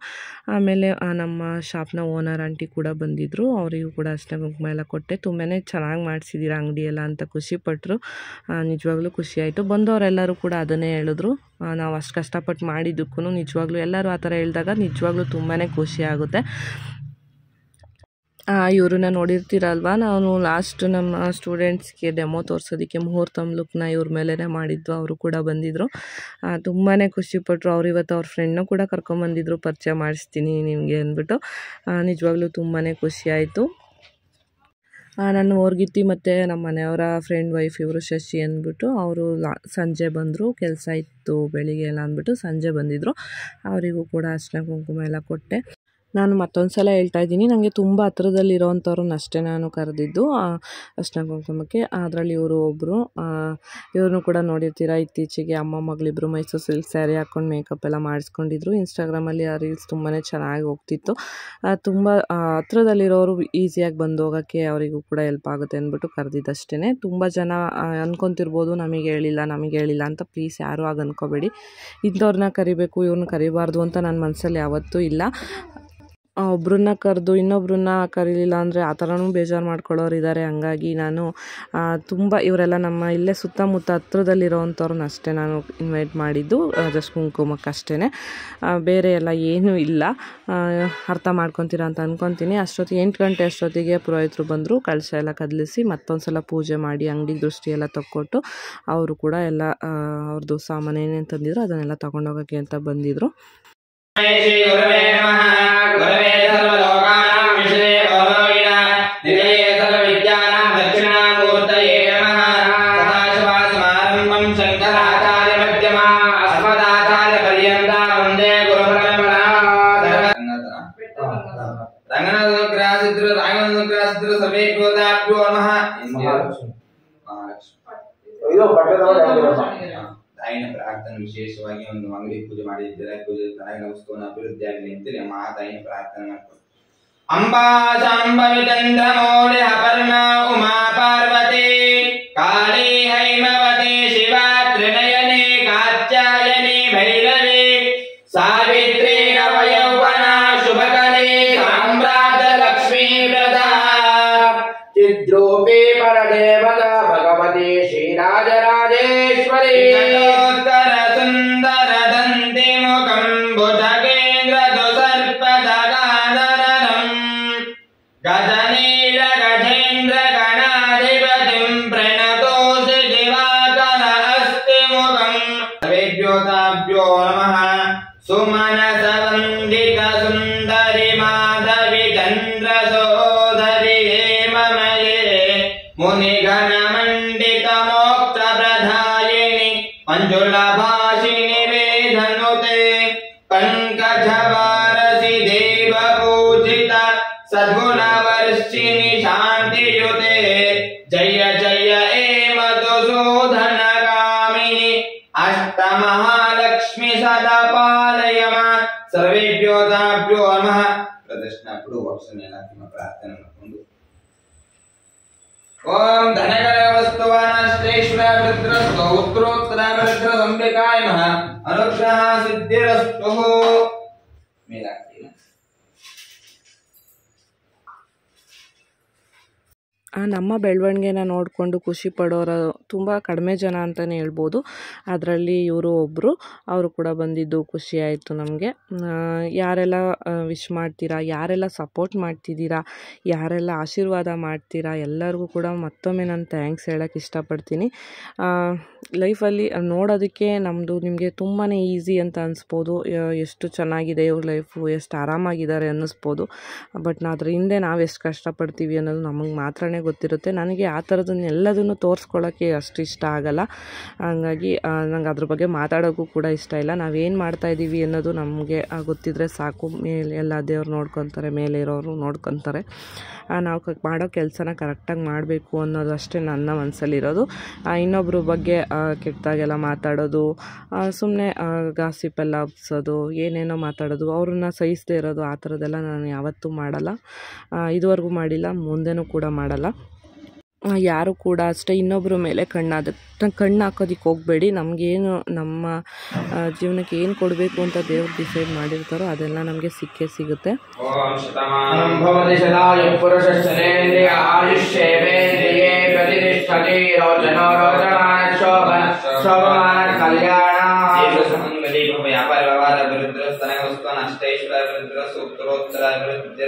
ಆಮೇಲೆ ನಮ್ಮ ಶಾಪ್ನ ಓನರ್ ಆಂಟಿ ಕೂಡ ಬಂದಿದ್ದರು. ಅವರಿಗೂ ಕೂಡ ಅಷ್ಟೇ ಕುಂಕುಮ ಎಲ್ಲ ಕೊಟ್ಟೆ. ತುಂಬಾ ಚೆನ್ನಾಗಿ ಮಾಡಿಸಿದ್ದೀರ ಅಂಗಡಿಯೆಲ್ಲ ಅಂತ ಖುಷಿಪಟ್ಟರು. ನಿಜವಾಗ್ಲೂ ಖುಷಿಯಾಯಿತು. ಬಂದವರೆಲ್ಲರೂ ಕೂಡ ಅದನ್ನೇ ಹೇಳಿದ್ರು, ನಾವು ಅಷ್ಟು ಕಷ್ಟಪಟ್ಟು ಮಾಡಿದ್ದಕ್ಕೂ ನಿಜವಾಗ್ಲೂ ಎಲ್ಲರೂ ಆ ಥರ ಹೇಳಿದಾಗ ನಿಜವಾಗ್ಲೂ ತುಂಬಾ ಖುಷಿ ಆಗುತ್ತೆ. ಇವ್ರನ್ನ ನೋಡಿರ್ತೀರಲ್ವ, ನಾನು ಲಾಸ್ಟ್ ನಮ್ಮ ಸ್ಟೂಡೆಂಟ್ಸ್ಗೆ ಡೆಮೋ ತೋರಿಸೋದಕ್ಕೆ ಮುಹೂರ್ತಮ್ ಲುಕ್ನ ಇವ್ರ ಮೇಲೇ ಮಾಡಿದ್ದು. ಅವರು ಕೂಡ ಬಂದಿದ್ದರು, ತುಂಬಾ ಖುಷಿಪಟ್ಟರು. ಅವ್ರು ಇವತ್ತು ಅವ್ರ ಫ್ರೆಂಡ್ನೂ ಕೂಡ ಕರ್ಕೊಂಬಂದಿದ್ರು, ಪರಿಚಯ ಮಾಡಿಸ್ತೀನಿ ನಿಮಗೆ ಅಂದ್ಬಿಟ್ಟು. ನಿಜವಾಗ್ಲೂ ತುಂಬಾ ಖುಷಿಯಾಯಿತು. ನನ್ನ ಓರ್ಗಿತ್ತಿ ಮತ್ತು ನಮ್ಮ ಮನೆಯವರ ಫ್ರೆಂಡ್ ವೈಫ್ ಇವರು ಶಶಿ ಅಂದ್ಬಿಟ್ಟು ಅವರು ಸಂಜೆ ಬಂದರು. ಕೆಲಸ ಇತ್ತು ಬೆಳಿಗ್ಗೆ ಎಲ್ಲ ಅಂದ್ಬಿಟ್ಟು ಸಂಜೆ ಬಂದಿದ್ದರು. ಅವರಿಗೂ ಕೂಡ ಅರ್ಶಿನ ಕುಂಕುಮ ಎಲ್ಲ ಕೊಟ್ಟೆ. ನಾನು ಮತ್ತೊಂದು ಸಲ ಹೇಳ್ತಾ ಇದ್ದೀನಿ, ನನಗೆ ತುಂಬ ಹತ್ರದಲ್ಲಿರೋವಂಥವ್ರನ್ನ ಅಷ್ಟೇ ನಾನು ಕರೆದಿದ್ದು ಅರ್ಶಿನ ಕುಂಕುಮಕ್ಕೆ. ಅದರಲ್ಲಿ ಇವರು ಒಬ್ಬರು, ಇವ್ರನ್ನೂ ಕೂಡ ನೋಡಿರ್ತೀರ. ಇತ್ತೀಚೆಗೆ ಅಮ್ಮ ಮಗಳಿಬ್ಬರು ಮೈಸೂರು ಸಿಲ್ಕ್ ಸ್ಯಾರಿ ಹಾಕ್ಕೊಂಡು ಮೇಕಪ್ ಎಲ್ಲ ಮಾಡಿಸ್ಕೊಂಡಿದ್ರು. ಇನ್ಸ್ಟಾಗ್ರಾಮಲ್ಲಿ ಆ ರೀಲ್ಸ್ ತುಂಬಾ ಚೆನ್ನಾಗಿ ಹೋಗ್ತಿತ್ತು. ತುಂಬ ಹತ್ರದಲ್ಲಿರೋರು ಈಸಿಯಾಗಿ ಬಂದು ಹೋಗೋಕ್ಕೆ ಅವರಿಗೂ ಕೂಡ ಹೆಲ್ಪ್ ಆಗುತ್ತೆ ಅಂದ್ಬಿಟ್ಟು ಕರೆದಿದ್ದಷ್ಟೇ. ತುಂಬ ಜನ ಅಂದ್ಕೊತಿರ್ಬೋದು ನಮಗೆ ಹೇಳಿಲ್ಲ ಅಂತ. ಪ್ಲೀಸ್ ಯಾರೂ ಆಗ ಅಂದ್ಕೋಬೇಡಿ. ಇಂಥವ್ರನ್ನ ಕರಿಬೇಕು, ಇವ್ರನ್ನ ಕರಿಬಾರ್ದು ಅಂತ ನನ್ನ ಮನಸ್ಸಲ್ಲಿ ಯಾವತ್ತೂ ಇಲ್ಲ. ಒಬ್ಬರನ್ನ ಕರೆದು ಇನ್ನೊಬ್ಬರನ್ನ ಕರೀಲಿಲ್ಲ ಅಂದರೆ ಆ ಥರನೂ ಬೇಜಾರು ಮಾಡ್ಕೊಳ್ಳೋರು ಇದ್ದಾರೆ. ಹಂಗಾಗಿ ನಾನು ತುಂಬ ಇವರೆಲ್ಲ ನಮ್ಮ ಇಲ್ಲೇ ಸುತ್ತಮುತ್ತ ಹತ್ರದಲ್ಲಿರೋವಂಥವ್ರನ್ನ ಅಷ್ಟೇ ನಾನು ಇನ್ವೈಟ್ ಮಾಡಿದ್ದು, ಜಸ್ಟ್ ಕುಂಕುಮಕ್ಕಷ್ಟೇ. ಬೇರೆ ಎಲ್ಲ ಏನೂ ಇಲ್ಲ. ಅರ್ಥ ಮಾಡ್ಕೊತೀರ ಅಂತ ಅಂದ್ಕೊತೀನಿ. ಅಷ್ಟೊತ್ತಿಗೆ 8 ಗಂಟೆ ಅಷ್ಟೊತ್ತಿಗೆ ಪುರೋಹಿತರು ಬಂದರು. ಕಳಶ ಎಲ್ಲ ಕದಲಿಸಿ ಮತ್ತೊಂದು ಸಲ ಪೂಜೆ ಮಾಡಿ ಅಂಗಡಿಗೆ ದೃಷ್ಟಿ ಎಲ್ಲ ತಕ್ಕೊಟ್ಟು ಅವರು ಕೂಡ ಎಲ್ಲ ಅವ್ರದ್ದು ಸಾಮಾನು ಏನೇನು ತಂದಿದ್ರು ಅದನ್ನೆಲ್ಲ ತೊಗೊಂಡೋಗೋಕ್ಕೆ ಅಂತ ಬಂದಿದ್ದರು. ಶ್ರೀ ಗುರುವೇ ನಮಃ. ಗುರವೇ ಸರ್ವಲೋಕಾನಾಂ ವಿಷಯೇ ಗೌರವಿಣ ನಿಲಯೇ ಸರ್ವವಿದ್ಯಾನಾಂ ದಕ್ಷಿಣಾಮೂರ್ತಯೇ ನಮಃ. ಸದಾಶಿವಸಮಾರಂಭಂ ಶಂಕರಾಚಾರ್ಯ ಮಧ್ಯಮಾ ಅಸ್ಮದಾಚಾರ್ಯ ಪರ್ಯಂತಾಂ ವಂದೇ ಗುರುಪರಂಪರಾ. ರಂಗನಾಥಗ್ರಾಸಿದ್ರು ಸರ್ವೇಭ್ಯೋದಾಭ್ಯೋ ನಮಃ. ತಾಯಿನ ಪ್ರಾರ್ಥನೆ ವಿಶೇಷವಾಗಿ ಒಂದು ಅಂಗಡಿ ಪೂಜೆ ಮಾಡಿದ್ದಾರೆ. ಪೂಜೆ ತಾಯಿನ ವಸ್ತುವಿನ ಅಭಿವೃದ್ಧಿ ಆಗಲಿ ಅಂತೇಳಿ ಅಮ್ಮ ತಾಯಿನ ಪ್ರಾರ್ಥನೆ ಮಾಡ್ತಾರೆ. ಅಂಬಾ ಶಾಂಭವಿ ಚಂದ್ರಮೌಳಿ ಅಪರ್ಣ ಉಮಾ ಪಾರ್ವತಿ ಕಾಳಿ ಹೈಮವತಿ ಶಿವಾ ತ್ರಿನಯನಿ ಕಾತ್ಯಾಯನಿ ಭೈರವಿ ಸಾವಿತ್ರಿ ನವಯೌವನ ಶುಭಕರಿ ಸಾಮ್ರಾಜ್ಯ ಲಕ್ಷ್ಮೀ ಪ್ರದಾ ಚಿದ್ರೂಪಿ ಪರದೇವತಾ ಭಗವತಿ ಶ್ರೀರಾಜರಾಜೇಶ್ವರಿ ಸುಂದರ ದಂತಿ ಮುಖಂ ಭುಜಗೇಂದ್ರ ದುಸರ್ಪದಗಾಧರಂ ಗಜನೀಲ ಗಜೇಂದ್ರ ಗಣಾಧಿಪತಿಂ ಪ್ರಣತೋಸಿ ದಿವಾಕರ ಅಸ್ತಿ ಮುಖಂ. ಸರ್ವೇಭ್ಯೋತಾಭ್ಯೋ ನಮಃ. ಸುಮನಸ ವಂದಿತ ಸುಂದರಿ ಮಾಧವಿ ಚಂದ್ರ ಸೋದರಿ ಹೇಮಮಯೇ ಮುನಿಗಣ ಮಂಡಿತ ಮೋಕ್ಷ ಪ್ರಧಾಯಿನಿ ಮಂಜುಳ ಭಾಷಿಣಿ ವೇದನುತೆ ಪಂಕಜವಾರಸಿ ದೇವ ಪೂಜಿತ ಸದ್ಗುಣ ವರ್ಷಿಣಿ ಶಾಂತಿಯುತೆ ಜಯ ಜಯ ಹೇ ಮಧುಸೂದನ ಕಾಮಿನಿ ಅಷ್ಟ ಮಹಾಲಕ್ಷ್ಮಿ ಸದಾ ಪಾಲಯಮ. ಸರ್ವೇಭ್ಯೋತಾಭ್ಯೋ ನಮಃ. ಪ್ರದರ್ಶನ ಕೊಡು ವಕ್ಷನೆ ನಿಮ್ಮ ಪ್ರಾರ್ಥನೆ ಮಾಡಿಕೊಂಡು ಓಂ ಧನಕರ ವಸ್ತುವಾನ ಶ್ರೇಷ್ಠ ವೃದ್ರಸ್ತು ಉತ್ತರೋತ್ತರ ವೃದ್ರ ಸಂಬಿಕಾಯ ನಮಃ. ಅನುಗ್ರಹ ಸಿದ್ಧಿರಸ್ತು. ಮೇಲಾಗ್ತೀನ ನಮ್ಮ ಬೆಳವಣಿಗೆನ ನೋಡಿಕೊಂಡು ಖುಷಿ ಪಡೋರು ತುಂಬ ಕಡಿಮೆ ಜನ ಅಂತಲೇ ಹೇಳ್ಬೋದು. ಅದರಲ್ಲಿ ಇವರು ಒಬ್ಬರು. ಅವರು ಕೂಡ ಬಂದಿದ್ದು ಖುಷಿ ಆಯಿತು ನಮಗೆ. ಯಾರೆಲ್ಲ ವಿಶ್ ಮಾಡ್ತೀರಾ, ಯಾರೆಲ್ಲ ಸಪೋರ್ಟ್ ಮಾಡ್ತಿದ್ದೀರಾ, ಯಾರೆಲ್ಲ ಆಶೀರ್ವಾದ ಮಾಡ್ತೀರಾ, ಎಲ್ಲರಿಗೂ ಕೂಡ ಮತ್ತೊಮ್ಮೆ ನಾನು ಥ್ಯಾಂಕ್ಸ್ ಹೇಳೋಕ್ಕೆ ಇಷ್ಟಪಡ್ತೀನಿ. ಲೈಫಲ್ಲಿ ನೋಡೋದಕ್ಕೆ ನಮ್ಮದು ನಿಮಗೆ ತುಂಬಾ ಈಸಿ ಅಂತ ಅನಿಸ್ಬೋದು. ಎಷ್ಟು ಚೆನ್ನಾಗಿದೆ ಇವ್ರ ಲೈಫು, ಎಷ್ಟು ಆರಾಮಾಗಿದ್ದಾರೆ ಅನ್ನಿಸ್ಬೋದು. ಬಟ್ ಅದ್ರ ಹಿಂದೆ ನಾವು ಎಷ್ಟು ಕಷ್ಟಪಡ್ತೀವಿ ಅನ್ನೋದು ನಮಗೆ ಮಾತ್ರನೇ ಗೊತ್ತಿರುತ್ತೆ. ನನಗೆ ಆ ಥರದನ್ನೆಲ್ಲದನ್ನು ತೋರಿಸ್ಕೊಳ್ಳೋಕ್ಕೆ ಅಷ್ಟು ಇಷ್ಟ ಆಗಲ್ಲ. ಹಾಗಾಗಿ ನಂಗೆ ಅದ್ರ ಬಗ್ಗೆ ಮಾತಾಡೋಕ್ಕೂ ಕೂಡ ಇಷ್ಟ ಇಲ್ಲ. ನಾವೇನು ಮಾಡ್ತಾಯಿದ್ದೀವಿ ಅನ್ನೋದು ನಮಗೆ ಗೊತ್ತಿದ್ರೆ ಸಾಕು. ಮೇಲೆ ಎಲ್ಲ ದೇವ್ರು ನೋಡ್ಕೊತಾರೆ, ಮೇಲೆ ಇರೋರು ನೋಡ್ಕೊತಾರೆ. ನಾವು ಮಾಡೋ ಕೆಲಸನ ಕರೆಕ್ಟಾಗಿ ಮಾಡಬೇಕು ಅನ್ನೋದು ಅಷ್ಟೇ ನನ್ನ ಮನಸ್ಸಲ್ಲಿರೋದು. ಇನ್ನೊಬ್ಬರ ಬಗ್ಗೆ ಕೆಟ್ಟದಾಗೆಲ್ಲ ಮಾತಾಡೋದು, ಸುಮ್ಮನೆ ಗಾಸಿಪೆಲ್ಲ ಹಬ್ಸೋದು, ಏನೇನೋ ಮಾತಾಡೋದು, ಅವ್ರನ್ನ ಸಹಿಸದೇ ಇರೋದು, ಆ ಥರದ್ದೆಲ್ಲ ನಾನು ಯಾವತ್ತೂ ಮಾಡಲ್ಲ. ಇದುವರೆಗೂ ಮಾಡಿಲ್ಲ, ಮುಂದೆನೂ ಕೂಡ ಮಾಡಲ್ಲ. ಯಾರು ಕೂಡ ಅಷ್ಟೇ ಇನ್ನೊಬ್ಬರ ಮೇಲೆ ಕಣ್ಣು ಹಾಕೋದಕ್ಕೆ ಹೋಗಬೇಡಿ. ನಮಗೇನು ನಮ್ಮ ಜೀವನಕ್ಕೆ ಏನು ಕೊಡಬೇಕು ಅಂತ ದೇವ್ರು ಡಿಸೈಡ್ ಮಾಡಿರ್ತಾರೋ ಅದೆಲ್ಲ ನಮಗೆ ಸಿಕ್ಕೇ ಸಿಗುತ್ತೆ. ವ್ಯಾಪಾರ ವ್ಯವಹಾರ ಅಭಿವೃದ್ಧಿ ಅಷ್ಟೈಶ್ವರ ಅಭಿವೃದ್ಧಿ ಸೂಕ್ತೋತ್ತರ ಅಭಿವೃದ್ಧಿ.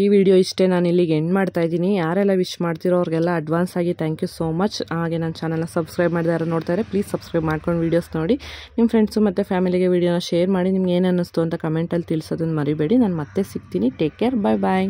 ಈ ವಿಡಿಯೋ ಇಷ್ಟೇ, ನಾನು ಇಲ್ಲಿಗೆ ಎಂಡ್ ಮಾಡ್ತಾಯಿದ್ದೀನಿ. ಯಾರೆಲ್ಲ ವಿಶ್ ಮಾಡ್ತಿರೋ ಅವ್ರಿಗೆಲ್ಲ ಅಡ್ವಾನ್ಸ್ ಆಗಿ ಥ್ಯಾಂಕ್ ಯು ಸೋ ಮಚ್. ಹಾಗೆ ನನ್ನ ಚಾನಲ್ನ ಸಬ್ಸ್ಕ್ರೈಬ್ ಮಾಡಿದೆ ಯಾರು ನೋಡ್ತಾರೆ ಪ್ಲೀಸ್ ಸಬ್ಸ್ಕ್ರೈಬ್ ಮಾಡ್ಕೊಂಡು ವೀಡಿಯೋಸ್ ನೋಡಿ. ನಿಮ್ಮ ಫ್ರೆಂಡ್ಸು ಮತ್ತು ಫ್ಯಾಮಿಲಿಗೆ ವೀಡಿಯೋನ ಶೇರ್ ಮಾಡಿ. ನಿಮ್ಗೆ ಏನು ಅನ್ನಿಸ್ತು ಅಂತ ಕಮೆಂಟಲ್ಲಿ ತಿಳಿಸೋದನ್ನು ಮರಿಬೇಡಿ. ನಾನು ಮತ್ತೆ ಸಿಗ್ತೀನಿ. ಟೇಕ್ ಕೇರ್, ಬಾಯ್ ಬಾಯ್.